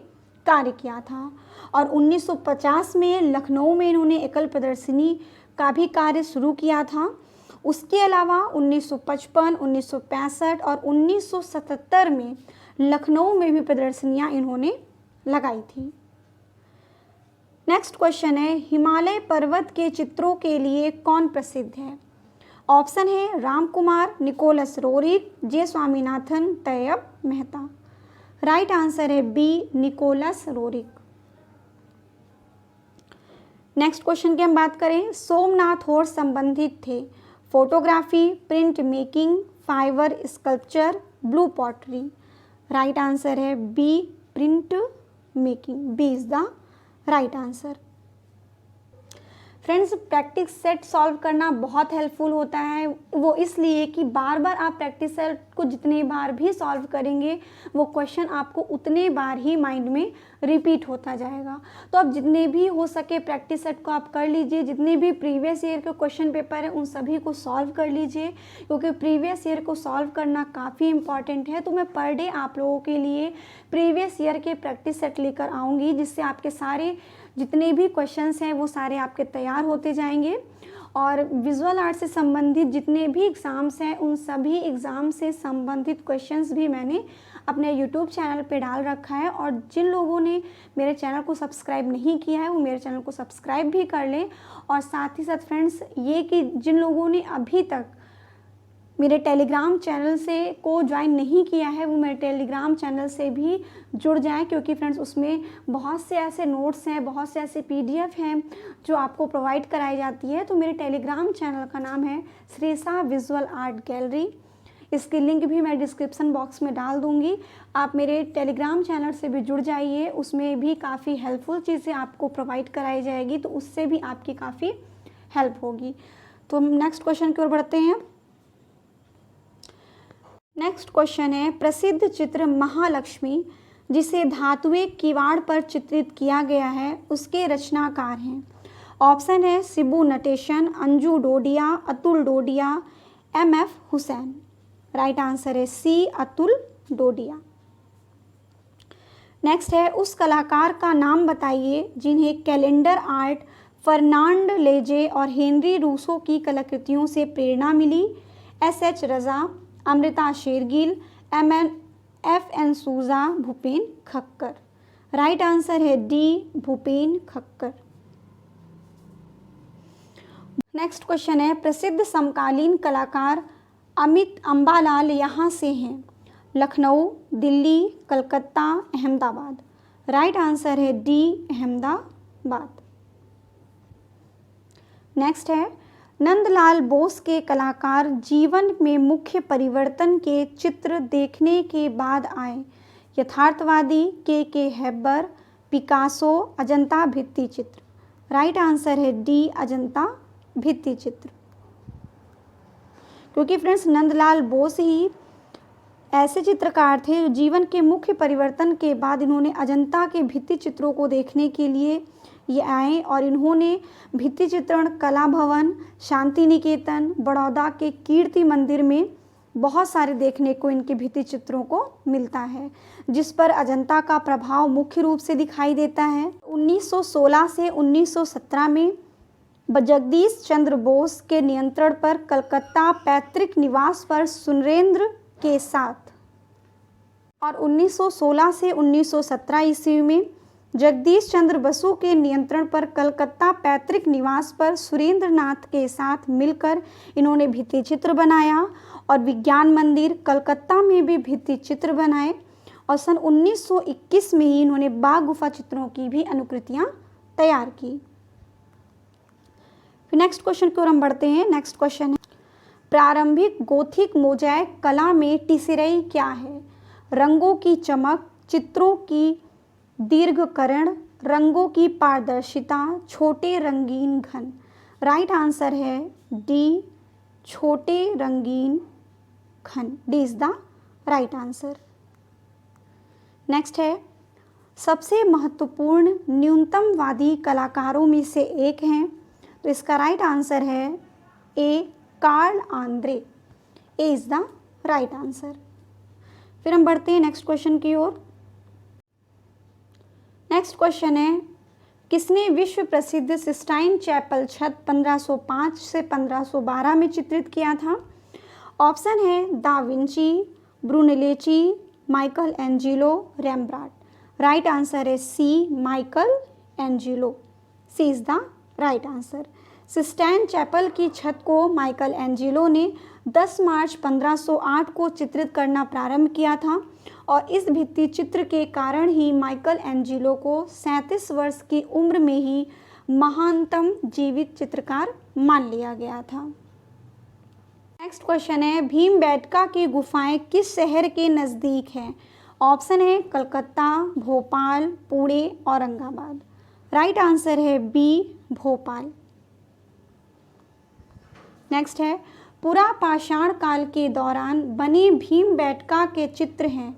कार्य किया था। और 1950 में लखनऊ में इन्होंने एकल प्रदर्शनी का भी कार्य शुरू किया था। उसके अलावा 1955, 1965 और 1977 में लखनऊ में भी प्रदर्शनियां इन्होंने लगाई थी। नेक्स्ट क्वेश्चन है, हिमालय पर्वत के चित्रों के लिए कौन प्रसिद्ध है? ऑप्शन है Ram Kumar, Nicholas Roerich, J Swaminathan, Tyeb Mehta. Right answer है B, Nicholas Roerich. Next question की हम बात करें, सोमनाथ और संबंधित थे photography, print making, fibre sculpture, blue pottery. Right answer है B, print making. B is the right answer. Friends, practice set solve करना बहुत हेल्पफुल होता है, वो इसलिए कि बार बार आप प्रैक्टिस सेट को जितने बार भी सॉल्व करेंगे वो क्वेश्चन आपको उतने बार ही माइंड में रिपीट होता जाएगा। तो आप जितने भी हो सके प्रैक्टिस सेट को आप कर लीजिए, जितने भी प्रीवियस ईयर के क्वेश्चन पेपर हैं उन सभी को सॉल्व कर लीजिए, क्योंकि प्रीवियस ईयर को सॉल्व करना काफ़ी इंपॉर्टेंट है। तो मैं पर डे आप लोगों के लिए प्रीवियस ईयर के प्रैक्टिस सेट लेकर आऊँगी, जिससे आपके सारे जितने भी क्वेश्चंस हैं वो सारे आपके तैयार होते जाएंगे। और विजुअल आर्ट से संबंधित जितने भी एग्ज़ाम्स हैं उन सभी एग्ज़ाम से संबंधित क्वेश्चंस भी मैंने अपने यूट्यूब चैनल पे डाल रखा है। और जिन लोगों ने मेरे चैनल को सब्सक्राइब नहीं किया है वो मेरे चैनल को सब्सक्राइब भी कर लें। और साथ ही साथ फ्रेंड्स, ये कि जिन लोगों ने अभी तक मेरे टेलीग्राम चैनल से को ज्वाइन नहीं किया है वो मेरे टेलीग्राम चैनल से भी जुड़ जाएं, क्योंकि फ्रेंड्स उसमें बहुत से ऐसे नोट्स हैं, बहुत से ऐसे PDF हैं जो आपको प्रोवाइड कराई जाती है। तो मेरे टेलीग्राम चैनल का नाम है श्रीसा विजुअल आर्ट गैलरी। इसकी लिंक भी मैं डिस्क्रिप्शन बॉक्स में डाल दूँगी। आप मेरे टेलीग्राम चैनल से भी जुड़ जाइए, उसमें भी काफ़ी हेल्पफुल चीज़ें आपको प्रोवाइड कराई जाएगी, तो उससे भी आपकी काफ़ी हेल्प होगी। तो हम नेक्स्ट क्वेश्चन की ओर बढ़ते हैं। नेक्स्ट क्वेश्चन है, प्रसिद्ध चित्र महालक्ष्मी जिसे धातुए किवाड़ पर चित्रित किया गया है उसके रचनाकार हैं। ऑप्शन है Shibu Natesan, Anju Dodiya, Atul Dodiya, MF Hussain. Right answer है सी, अतुल डोडिया। नेक्स्ट है, उस कलाकार का नाम बताइए जिन्हें कैलेंडर आर्ट, फर्नांड लेजे और हेनरी रूसो की कलाकृतियों से प्रेरणा मिली। SH रजा, अमृता शेरगिल, FN सूजा, भूपेन खक्कर। राइट आंसर है D, Bhupen Khakhar. Next question है, प्रसिद्ध समकालीन कलाकार अमित अम्बालाल यहाँ से हैं। लखनऊ, दिल्ली, कलकत्ता, अहमदाबाद। राइट आंसर है डी, अहमदाबाद। नेक्स्ट है, नंदलाल बोस के कलाकार जीवन में मुख्य परिवर्तन के चित्र देखने के बाद आए। यथार्थवादी, के हेब्बर, पिकासो, अजंता भित्ति चित्र। राइट आंसर है डी, अजंता भित्ति चित्र। क्योंकि फ्रेंड्स नंदलाल बोस ही ऐसे चित्रकार थे जो जीवन के मुख्य परिवर्तन के बाद इन्होंने अजंता के भित्ति चित्रों को देखने के लिए ये आए, और इन्होंने भित्ति चित्रण कला भवन, शांति निकेतन, बड़ौदा के कीर्ति मंदिर में बहुत सारे देखने को इनके भित्ति चित्रों को मिलता है, जिस पर अजंता का प्रभाव मुख्य रूप से दिखाई देता है। 1916 से 1917 में जगदीश चंद्र बोस के नियंत्रण पर कलकत्ता पैतृक निवास पर सुरेंद्र के साथ, और 1916 से 1917 ईस्वी में जगदीश चंद्र बसु के नियंत्रण पर कलकत्ता पैतृक निवास पर सुरेंद्र नाथ के साथ मिलकर इन्होंने भित्ति चित्र बनाया, और विज्ञान मंदिर कलकत्ता में भी भित्ति चित्र बनाए, और सन 1921 में ही इन्होंने बाघ गुफा चित्रों की भी अनुकृतियां तैयार की। फिर नेक्स्ट क्वेश्चन की ओर हम बढ़ते हैं। नेक्स्ट क्वेश्चन है, प्रारंभिक गोथिक मोज़ैक कला में टिसरई क्या है? रंगों की चमक, चित्रों की दीर्घकरण, रंगों की पारदर्शिता, छोटे रंगीन घन। राइट आंसर है डी, छोटे रंगीन घन। D is the right answer. Next है, सबसे महत्वपूर्ण न्यूनतमवादी कलाकारों में से एक हैं, तो इसका राइट आंसर है A, Carl Andre. A is the right answer. फिर हम बढ़ते हैं नेक्स्ट क्वेश्चन की ओर। नेक्स्ट क्वेश्चन है, किसने विश्व प्रसिद्ध सिस्टाइन चैपल छत 1505 से 1512 में चित्रित किया था? ऑप्शन है da Vinci, Brunelleschi, Michelangelo, Rembrandt. Right answer है C, Michelangelo. C is the right answer. Sistine Chapel की छत को माइकल एंजेलो ने 10 मार्च 1508 को चित्रित करना प्रारंभ किया था और इस भित्ति चित्र के कारण ही माइकल एंजेलो को 37 वर्ष की उम्र में ही महानतम जीवित चित्रकार मान लिया गया था। नेक्स्ट क्वेश्चन है, भीमबेटका की गुफाएं किस शहर के नज़दीक हैं? ऑप्शन है कलकत्ता, भोपाल, पुणे, औरंगाबाद। राइट आंसर है बी, भोपाल। नेक्स्ट है, पुरापाषाण काल के दौरान बने भीमबेटका के चित्र हैं।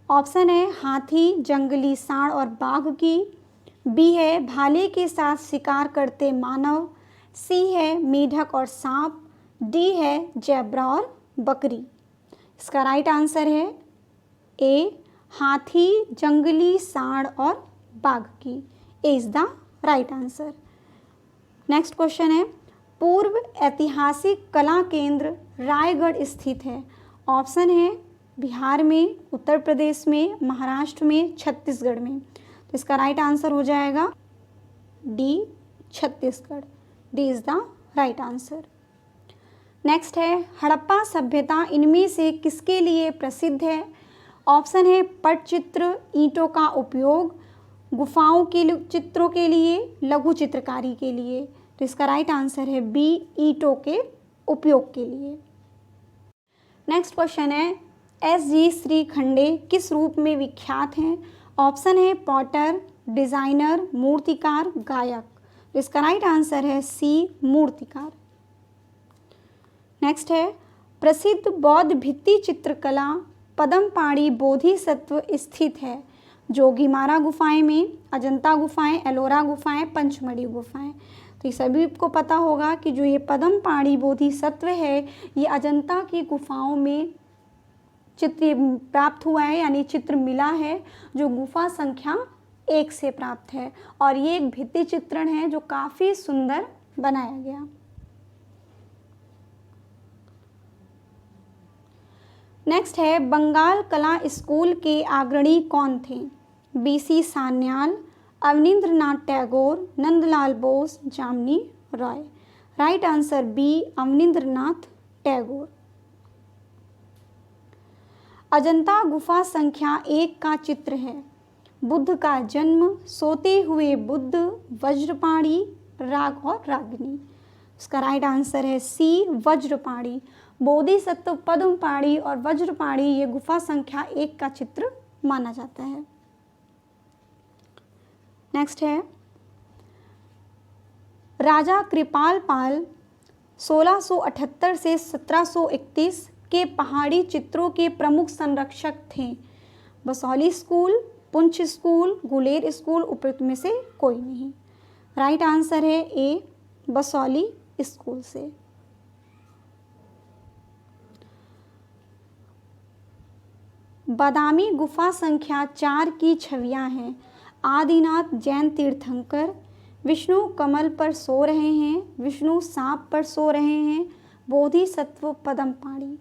ऑप्शन है हाथी, जंगली सांड और बाघ की। बी है भाले के साथ शिकार करते मानव। सी है मेढक और सांप। डी है जेब्रा और बकरी। इसका राइट आंसर है ए, हाथी, जंगली सांड और बाघ की। A is the right answer. Next question है, पूर्व ऐतिहासिक कला केंद्र रायगढ़ स्थित है। ऑप्शन है बिहार में, उत्तर प्रदेश में, महाराष्ट्र में, छत्तीसगढ़ में। तो इसका राइट आंसर हो जाएगा D, Chhattisgarh. D is the right answer. Next है, हड़प्पा सभ्यता इनमें से किसके लिए प्रसिद्ध है? ऑप्शन है पटचित्र, ईंटों का उपयोग, गुफाओं के चित्रों के लिए, लघु चित्रकारी के लिए। तो इसका राइट आंसर है बी, ईंटों के उपयोग के लिए। नेक्स्ट क्वेश्चन है, एस.जी. श्रीखंडे किस रूप में विख्यात हैं? ऑप्शन है पॉटर, डिजाइनर, मूर्तिकार, गायक। तो इसका राइट आंसर है सी, मूर्तिकार। नेक्स्ट है, प्रसिद्ध बौद्ध भित्ति चित्रकला पदमपाड़ी बोधिसत्व स्थित है। जोगीमारा गुफाएं में, अजंता गुफाएं, एलोरा गुफाएं, पंचमढ़ी गुफाएं। तो ये सभी को पता होगा कि जो ये पदमपाड़ी बोधिसत्व है ये अजंता की गुफाओं में चित्र प्राप्त हुआ है, यानी चित्र मिला है जो गुफा संख्या 1 से प्राप्त है और ये एक भित्ति चित्रण है जो काफ़ी सुंदर बनाया गया। नेक्स्ट है, बंगाल कला स्कूल के अग्रणी कौन थे? B C. Sanyal, Abanindranath Tagore, Nandalal Bose, Jamini Roy. Right answer B, Abanindranath Tagore. Ajanta गुफा संख्या 1 का चित्र है। बुद्ध का जन्म, सोते हुए बुद्ध, वज्रपाणी, राग और रागिनी। इसका राइट आंसर है सी, वज्रपाणी। बोधिसत्व, पद्मपाणी और वज्रपाणी ये गुफा संख्या 1 का चित्र माना जाता है। नेक्स्ट है, राजा कृपाल पाल 1678 से 1731 के पहाड़ी चित्रों के प्रमुख संरक्षक थे। Basohli school, Poonch school, Guler school, उपयुक्त में से कोई नहीं। राइट आंसर है ए, बसौली स्कूल से। बादामी गुफा संख्या 4 की छवियां हैं। आदिनाथ जैन तीर्थंकर, विष्णु कमल पर सो रहे हैं, विष्णु सांप पर सो रहे हैं, बोधिसत्व पद्मपाणी।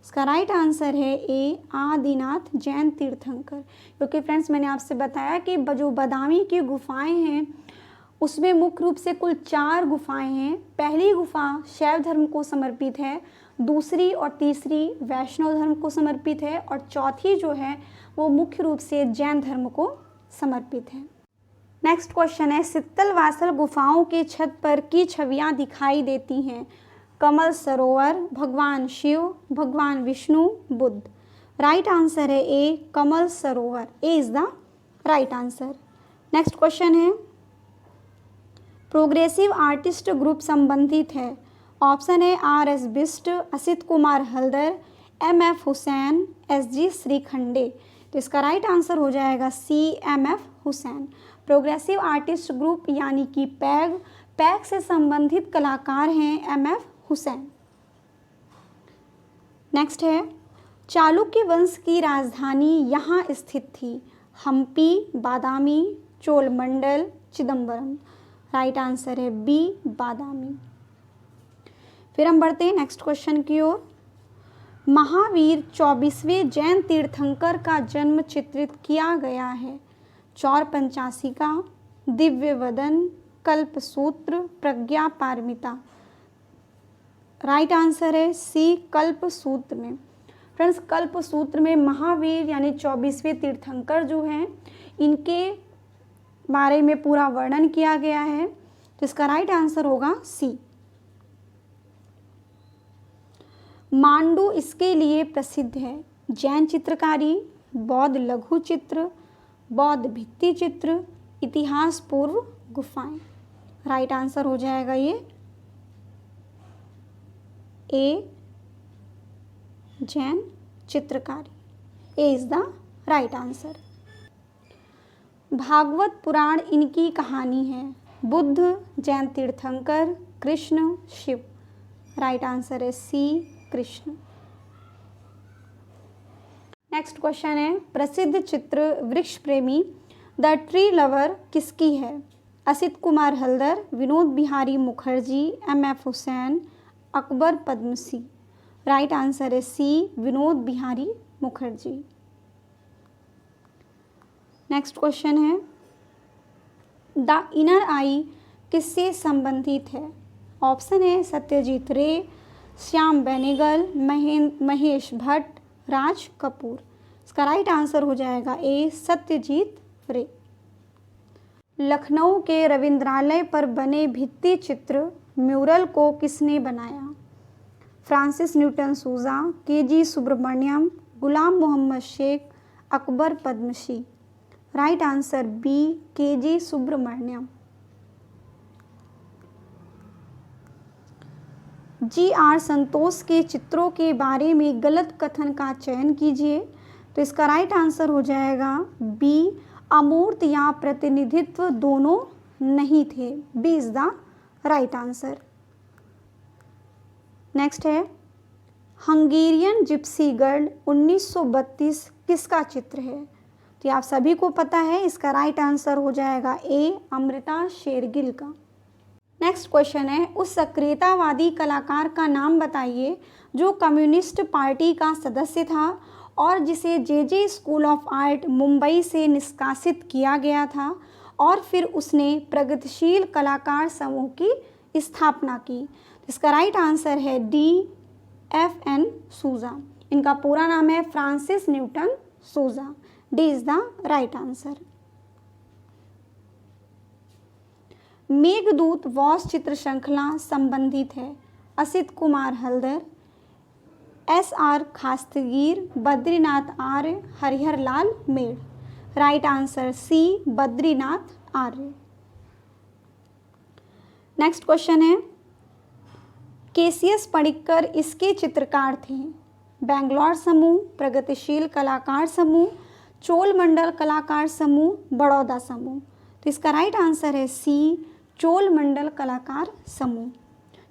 इसका राइट आंसर है ए, आदिनाथ जैन तीर्थंकर। क्योंकि फ्रेंड्स मैंने आपसे बताया कि जो बादामी की गुफाएं हैं उसमें मुख्य रूप से कुल 4 गुफाएं हैं। पहली गुफा शैव धर्म को समर्पित है, दूसरी और तीसरी वैष्णव धर्म को समर्पित है और चौथी जो है वो मुख्य रूप से जैन धर्म को समर्पित है। नेक्स्ट क्वेश्चन है, सित्तलवासल गुफाओं के छत पर की छवियां दिखाई देती हैं। कमल सरोवर, भगवान शिव, भगवान विष्णु, बुद्ध। राइट आंसर है ए, कमल सरोवर। A is the right answer. Next question है, प्रोग्रेसिव आर्टिस्ट ग्रुप संबंधित है। ऑप्शन है R S. Bisht, Asit Kumar Haldar, M F. Hussain, S G. Shrikhande. तो इसका राइट आंसर हो जाएगा C, M F. Hussain. Progressive artist group यानी कि पैग से संबंधित कलाकार हैं एम.एफ. हुसैन। नेक्स्ट है, चालुक्य वंश की राजधानी यहाँ स्थित थी। हम्पी, बादामी, चोलमंडल, चिदम्बरम। राइट आंसर है बी, बादामी। फिर हम बढ़ते हैं नेक्स्ट क्वेश्चन की ओर। महावीर 24वें जैन तीर्थंकर का जन्म चित्रित किया गया है। चौर पंचासी का, दिव्य वदन, कल्पसूत्र, प्रज्ञा पारमिता। राइट आंसर है सी, कल्पसूत्र में। फ्रेंड्स, कल्पसूत्र में महावीर यानी 24वें तीर्थंकर जो हैं, इनके बारे में पूरा वर्णन किया गया है। तो इसका राइट आंसर होगा सी। मांडू इसके लिए प्रसिद्ध है। जैन चित्रकारी, बौद्ध लघु चित्र, बौद्ध भित्ति चित्र, इतिहास पूर्व गुफाएं। राइट आंसर हो जाएगा ये ए, जैन चित्रकारी। A is the right answer. Bhagavata Purana इनकी कहानी है। बुद्ध, जैन तीर्थंकर, कृष्ण, शिव। राइट आंसर है सी, कृष्ण। नेक्स्ट क्वेश्चन है, प्रसिद्ध चित्र वृक्ष प्रेमी द ट्री लवर किसकी है? Asit Kumar Haldar, Vinod Bihari Mukherjee, M F. Hussain, Akbar Padamsee. Right answer है C, Vinod Bihari Mukherjee. Next question है, द इनर आई किससे संबंधित है? ऑप्शन है सत्यजीत रे, श्याम बेनेगल, महेश भट्ट, राज कपूर। इसका राइट आंसर हो जाएगा ए, सत्यजीत रे। लखनऊ के रविंद्रालय पर बने भित्ति चित्र म्यूरल को किसने बनाया? Francis Newton Souza, K G. Subramanyan, Gulam Mohammed Sheikh, Akbar Padamsee. Right answer B, K G. Subramanyan. G R. Santosh के चित्रों के बारे में गलत कथन का चयन कीजिए। तो इसका राइट आंसर हो जाएगा बी, अमूर्त या प्रतिनिधित्व दोनों नहीं थे। B is the right answer. Next है, हंगेरियन जिप्सी गर्ल 1932 किसका चित्र है? तो आप सभी को पता है, इसका राइट आंसर हो जाएगा ए, अमृता शेरगिल का। नेक्स्ट क्वेश्चन है, उस सक्रियतावादी कलाकार का नाम बताइए जो कम्युनिस्ट पार्टी का सदस्य था और जिसे जे स्कूल ऑफ आर्ट मुंबई से निष्कासित किया गया था और फिर उसने प्रगतिशील कलाकार समूह की स्थापना की। इसका राइट आंसर है डी, एफ.एन. सूजा। इनका पूरा नाम है Francis Newton Souza. D is the right answer. Meghdoot was चित्र श्रृंखला संबंधित है। Asit Kumar Haldar, S R. Khastgir, Badrinath Arya, Harihar Lal Medh. Right answer C, Badrinath Arya. Next question है, केसीएस पणिक्कर इसके चित्रकार थे? बैंगलोर समूह, प्रगतिशील कलाकार समूह, चोल मंडल कलाकार समूह, बड़ौदा समूह। तो इसका राइट आंसर है सी, चोल मंडल कलाकार समूह।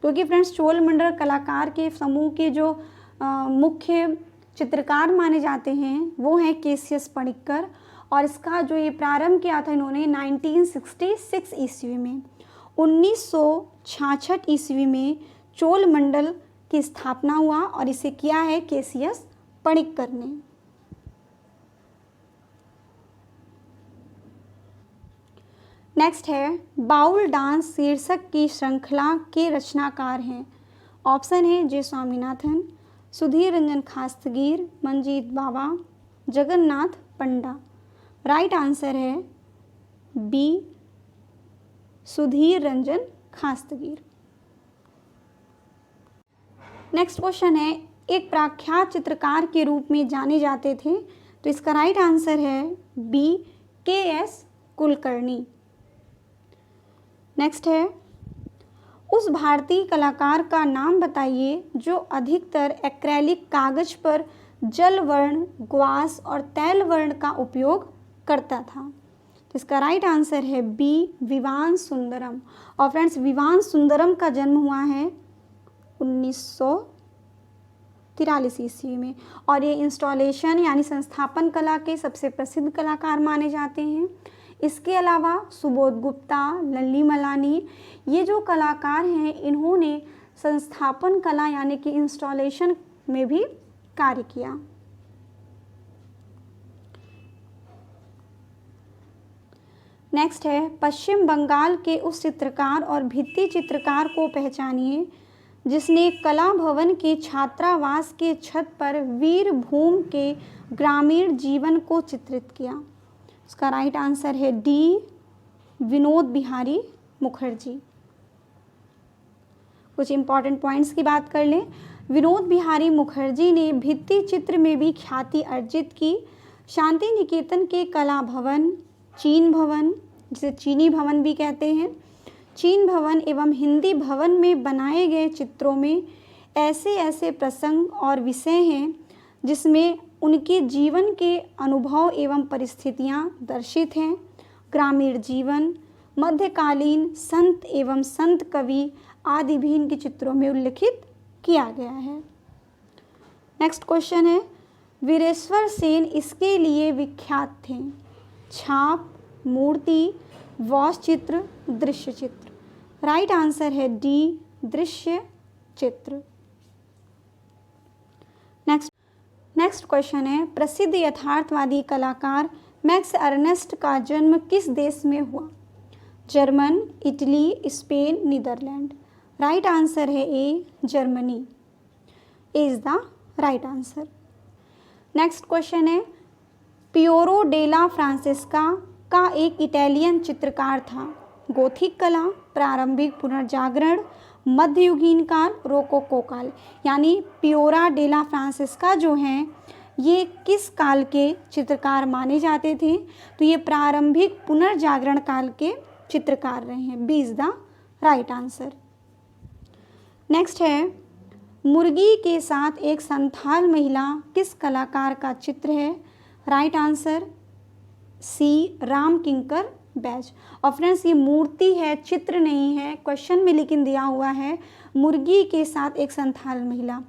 क्योंकि फ्रेंड्स, चोल मंडल कलाकार के समूह के जो मुख्य चित्रकार माने जाते हैं वो हैं केसीएस पणिक्कर, और इसका जो ये प्रारंभ किया था इन्होंने 1966 ईस्वी में। 1966 ईस्वी में चोल मंडल की स्थापना हुआ और इसे किया है केसीएस पणिक्कर ने। नेक्स्ट है, बाउल डांस शीर्षक की श्रृंखला के रचनाकार हैं। ऑप्शन है जे स्वामीनाथन, सुधीर रंजन खास्तगीर, मंजीत बावा, जगन्नाथ पंडा। राइट आंसर है B, Sudhir Ranjan Khastgir. Next question है, एक प्रख्यात चित्रकार के रूप में जाने जाते थे? तो इसका राइट आंसर है बी, के.एस. कुलकर्णी। नेक्स्ट है, उस भारतीय कलाकार का नाम बताइए जो अधिकतर एक्रेलिक कागज पर जल वर्ण, ग्वास और तैल वर्ण का उपयोग करता था। तो इसका राइट आंसर है बी, विवान सुंदरम। और फ्रेंड्स, विवान सुंदरम का जन्म हुआ है 1943 ईस्वी में, और ये इंस्टॉलेशन यानी संस्थापन कला के सबसे प्रसिद्ध कलाकार माने जाते हैं। इसके अलावा सुबोध गुप्ता, लल्ली मलानी, ये जो कलाकार हैं इन्होंने संस्थापन कला यानी कि इंस्टॉलेशन में भी कार्य किया। नेक्स्ट है, पश्चिम बंगाल के उस चित्रकार और भित्ति चित्रकार को पहचानिए जिसने कला भवन के छात्रावास के छत पर वीरभूम के ग्रामीण जीवन को चित्रित किया। इसका राइट आंसर है डी, विनोद बिहारी मुखर्जी। कुछ इंपॉर्टेंट पॉइंट्स की बात कर लें। विनोद बिहारी मुखर्जी ने भित्ति चित्र में भी ख्याति अर्जित की। शांति निकेतन के कला भवन, चीन भवन, जिसे चीनी भवन भी कहते हैं, चीन भवन एवं हिंदी भवन में बनाए गए चित्रों में ऐसे ऐसे प्रसंग और विषय हैं जिसमें उनके जीवन के अनुभव एवं परिस्थितियां दर्शित हैं। ग्रामीण जीवन, मध्यकालीन संत एवं संत कवि आदि भी इनके चित्रों में उल्लिखित किया गया है। नेक्स्ट क्वेश्चन है, वीरेश्वर सेन इसके लिए विख्यात थे। छाप, मूर्ति, वॉश चित्र, दृश्य चित्र। राइट आंसर है डी, दृश्य चित्र। नेक्स्ट क्वेश्चन है, प्रसिद्ध यथार्थवादी कलाकार मैक्स अर्नेस्ट का जन्म किस देश में हुआ? German, Italy, Spain, Netherlands. Right answer है A, Germany. A is the right answer. Next question है, पियोरो डेला फ्रांसेस्का का एक इटालियन चित्रकार था। गोथिक कला, प्रारंभिक पुनर्जागरण, मध्ययुगीन काल, रोकोको काल। यानी पियोरा डेला फ्रांसेस्का जो हैं ये किस काल के चित्रकार माने जाते थे? तो ये प्रारंभिक पुनर्जागरण काल के चित्रकार रहे हैं। B is the right answer. Next है, मुर्गी के साथ एक संथाल महिला किस कलाकार का चित्र है? राइट आंसर सी, राम किंकर बैज। और फ्रेंड्स ये मूर्ति है, चित्र नहीं है, क्वेश्चन में लेकिन दिया हुआ है मुर्गी के साथ एक संथाल महिला।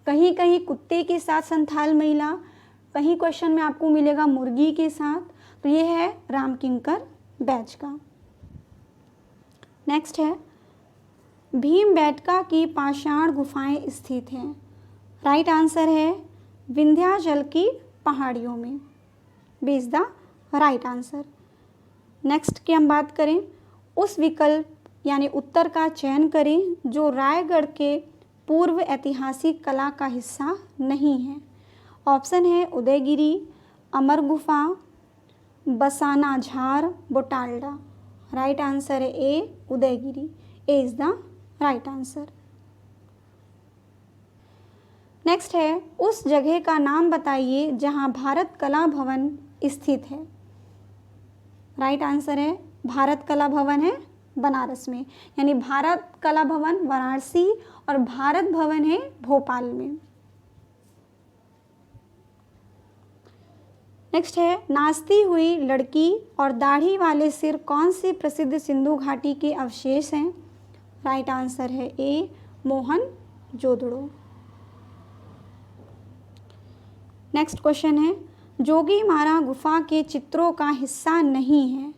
कहीं कहीं कुत्ते के साथ संथाल महिला, कहीं क्वेश्चन में आपको मिलेगा मुर्गी के साथ, तो ये है राम किंकर बैज का। नेक्स्ट है, भीमबेटका की पाषाण गुफाएं स्थित हैं। राइट आंसर है विंध्याचल की पहाड़ियों में। B is the right answer. Next की हम बात करें, उस विकल्प यानी उत्तर का चयन करें जो रायगढ़ के पूर्व ऐतिहासिक कला का हिस्सा नहीं है। ऑप्शन है उदयगिरी, अमर गुफा, बसाना झार, बोटाल्डा। राइट आंसर है A, Udayagiri. A is the right answer. Next है, उस जगह का नाम बताइए जहां भारत कला भवन स्थित है। राइट आंसर है भारत कला भवन है बनारस में, यानी भारत कला भवन वाराणसी और भारत भवन है भोपाल में। नेक्स्ट है, नाचती हुई लड़की और दाढ़ी वाले सिर कौन से प्रसिद्ध सिंधु घाटी के अवशेष हैं? राइट आंसर है ए, मोहन जोदड़ो। नेक्स्ट क्वेश्चन है, जोगीमारा गुफा के चित्रों का हिस्सा नहीं है,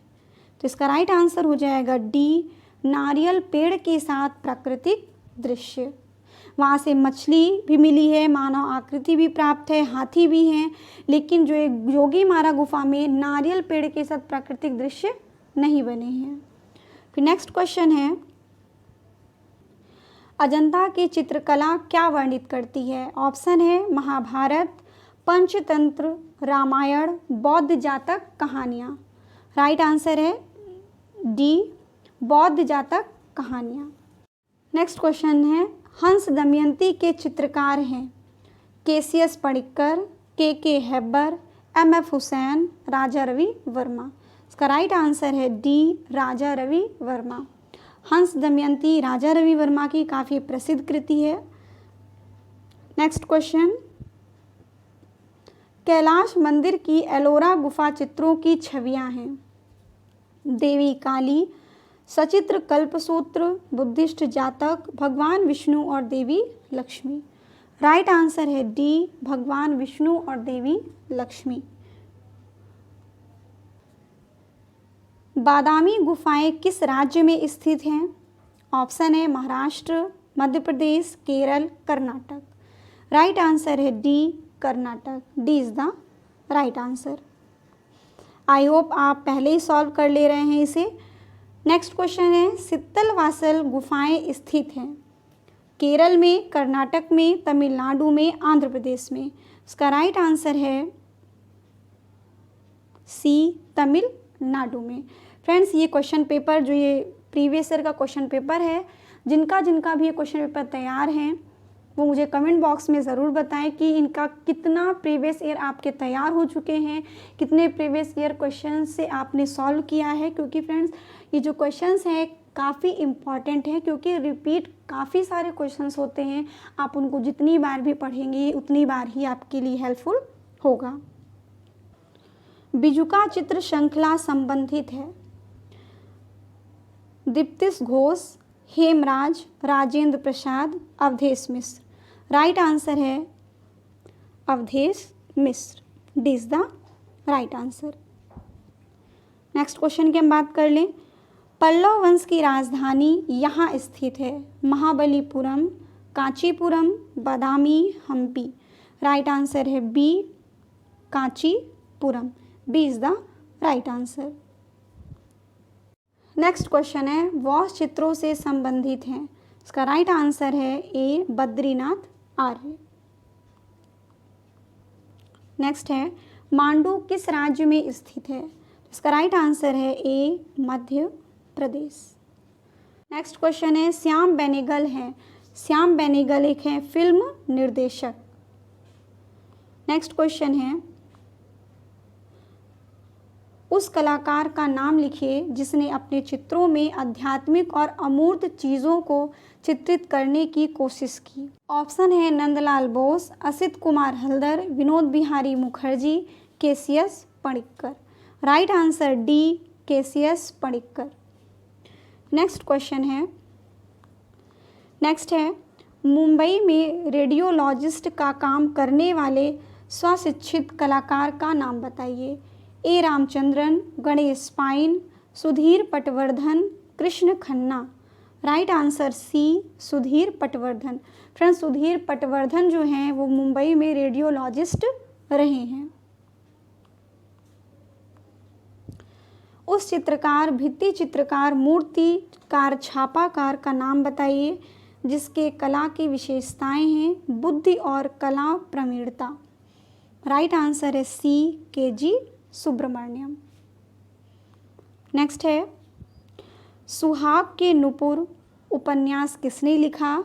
तो इसका राइट आंसर हो जाएगा डी, नारियल पेड़ के साथ प्राकृतिक दृश्य। वहाँ से मछली भी मिली है, मानव आकृति भी प्राप्त है, हाथी भी हैं, लेकिन जो एक जोगीमारा गुफा में नारियल पेड़ के साथ प्राकृतिक दृश्य नहीं बने हैं। फिर नेक्स्ट क्वेश्चन है, अजंता की चित्रकला क्या वर्णित करती है? ऑप्शन है महाभारत, पंचतंत्र, रामायण, बौद्ध जातक कहानियाँ। राइट आंसर है डी, बौद्ध जातक कहानियाँ। नेक्स्ट क्वेश्चन है, हंस दमयंती के चित्रकार हैं केसीएस पणिक्कर, के हैबर, एमएफ हुसैन, राजा रवि वर्मा। इसका राइट आंसर है डी, राजा रवि वर्मा। हंस दमयंती राजा रवि वर्मा की काफ़ी प्रसिद्ध कृति है। नेक्स्ट क्वेश्चन, कैलाश मंदिर की एलोरा गुफा चित्रों की छवियां हैं। देवी काली, सचित्र कल्पसूत्र, बुद्धिस्ट जातक, भगवान विष्णु और देवी लक्ष्मी। राइट आंसर है डी, भगवान विष्णु और देवी लक्ष्मी। बादामी गुफाएं किस राज्य में स्थित हैं? ऑप्शन है महाराष्ट्र, मध्य प्रदेश, केरल, कर्नाटक। राइट आंसर है D, Karnataka. D is the right answer. I hope आप पहले ही सॉल्व कर ले रहे हैं इसे। नेक्स्ट क्वेश्चन है, सित्तलवासल गुफाएं स्थित हैं केरल में, कर्नाटक में, तमिलनाडु में, आंध्र प्रदेश में। इसका राइट आंसर है सी, तमिलनाडु में। फ्रेंड्स, ये क्वेश्चन पेपर जो ये प्रीवियस ईयर का क्वेश्चन पेपर है, जिनका जिनका भी ये क्वेश्चन पेपर तैयार हैं वो मुझे कमेंट बॉक्स में ज़रूर बताएं कि इनका कितना प्रीवियस ईयर आपके तैयार हो चुके हैं, कितने प्रीवियस ईयर क्वेश्चन से आपने सॉल्व किया है। क्योंकि फ्रेंड्स, ये जो क्वेश्चंस हैं काफ़ी इम्पॉर्टेंट है, क्योंकि रिपीट काफ़ी सारे क्वेश्चंस होते हैं। आप उनको जितनी बार भी पढ़ेंगे उतनी बार ही आपके लिए हेल्पफुल होगा। बिजुका चित्र श्रृंखला संबंधित है दीप्तिश घोष, हेमराज, राजेंद्र प्रसाद, अवधेश मिश्र। राइट आंसर है Awadhesh Mishra. D is the right answer. Next question की हम बात कर लें। पल्लव वंश की राजधानी यहाँ स्थित है महाबलीपुरम, कांचीपुरम, बादामी, हम्पी। राइट आंसर है B, Kanchipuram. B is the right answer. Next question है, वॉश चित्रों से संबंधित हैं। इसका राइट आंसर है ए, बद्रीनाथ आर्य। नेक्स्ट है, मांडू किस राज्य में स्थित है। इसका राइट आंसर है ए, मध्य प्रदेश। नेक्स्ट क्वेश्चन है, श्याम बेनेगल हैं। श्याम बेनेगल एक है फिल्म निर्देशक। नेक्स्ट क्वेश्चन है, उस कलाकार का नाम लिखिए जिसने अपने चित्रों में आध्यात्मिक और अमूर्त चीज़ों को चित्रित करने की कोशिश की। ऑप्शन है Nandalal Bose, Asit Kumar Haldar, Vinod Bihari Mukherjee, KCS Panikkar. Right answer D, KCS Panikkar. Next question है, मुंबई में रेडियोलॉजिस्ट का काम करने वाले स्वशिक्षित कलाकार का नाम बताइए। A Ramachandran, Ganesh Pyne, Sudhir Patwardhan, Krishna Khanna. Right answer C, Sudhir Patwardhan. Friends, Sudhir Patwardhan जो हैं वो मुंबई में रेडियोलॉजिस्ट रहे हैं। उस चित्रकार, भित्ति चित्रकार, मूर्तिकार, छापाकार का नाम बताइए जिसके कला की विशेषताएं हैं बुद्धि और कला प्रवीणता। राइट आंसर है सी, के.जी. सुब्रमण्यम। नेक्स्ट है, सुहाग के नुपुर उपन्यास किसने लिखा।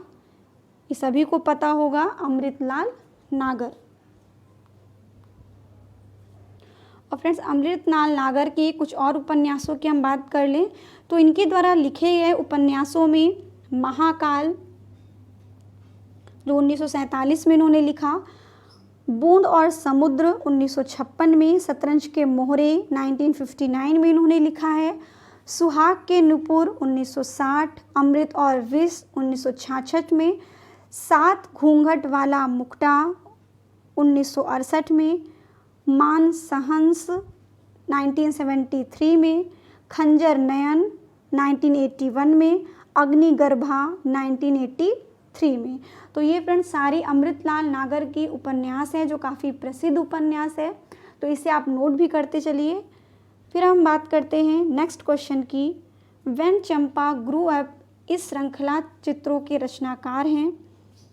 ये सभी को पता होगा, अमृतलाल नागर। और फ्रेंड्स, अमृतलाल नागर के कुछ और उपन्यासों की हम बात कर लें तो इनके द्वारा लिखे गए उपन्यासों में महाकाल जो 1947 में इन्होंने लिखा, बूंद और समुद्र 1956 में, शतरंज के मोहरे 1959 में इन्होंने लिखा है, सुहाग के नुपुर 1960, अमृत और विष 1966 में, सात घूंघट वाला मुखटा 1968 में, मान सहंस 1973 में, खंजर नयन 1981 में, अग्निगर्भा 1983 में। तो ये फ्रेंड्स सारी अमृतलाल नागर की उपन्यास है जो काफ़ी प्रसिद्ध उपन्यास है, तो इसे आप नोट भी करते चलिए। फिर हम बात करते हैं नेक्स्ट क्वेश्चन की। व्हेन चंपा ग्रू अप इस श्रृंखला चित्रों के रचनाकार हैं।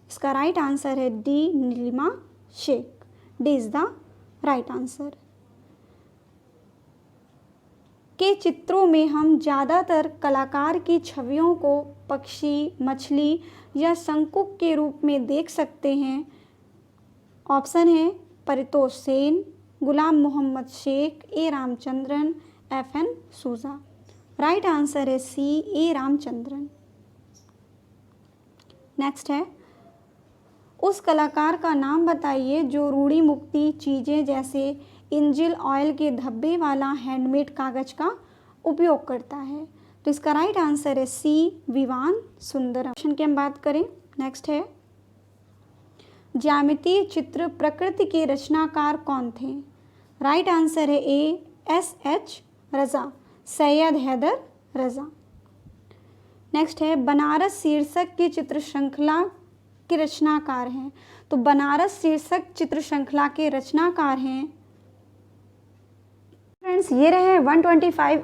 इसका राइट आंसर है D, Neelima Sheikh. D is the right answer. के चित्रों में हम ज़्यादातर कलाकार की छवियों को पक्षी, मछली या शंकुक के रूप में देख सकते हैं। ऑप्शन है परितोष सेन, गुलाम मोहम्मद शेख, ए रामचंद्रन, एफ.एन. सूजा। राइट आंसर है सी, ए रामचंद्रन। नेक्स्ट है, उस कलाकार का नाम बताइए जो रूढ़ी मुक्ति चीज़ें जैसे इंजिल ऑयल के धब्बे वाला हैंडमेड कागज का उपयोग करता है। तो इसका राइट आंसर है सी, विवान सुंदरम। ऑप्शन की हम बात करें, नेक्स्ट है, ज्यामितीय चित्र प्रकृति के रचनाकार कौन थे। राइट आंसर है ए, एस.एच. रज़ा, सैयद हैदर रज़ा। नेक्स्ट है, बनारस शीर्षक की चित्र श्रृंखला के रचनाकार हैं। तो बनारस शीर्षक चित्र श्रृंखला के रचनाकार हैं फ्रेंड्स, ये रहे 125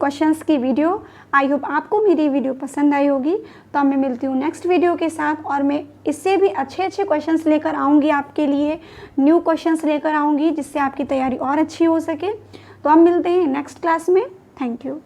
क्वेश्चंस की वीडियो। आई होप आपको मेरी वीडियो पसंद आई होगी। तो अब मैं मिलती हूँ नेक्स्ट वीडियो के साथ, और मैं इससे भी अच्छे क्वेश्चंस लेकर आऊँगी आपके लिए, न्यू क्वेश्चंस लेकर आऊँगी जिससे आपकी तैयारी और अच्छी हो सके। तो अब मिलते हैं नेक्स्ट क्लास में। Thank you.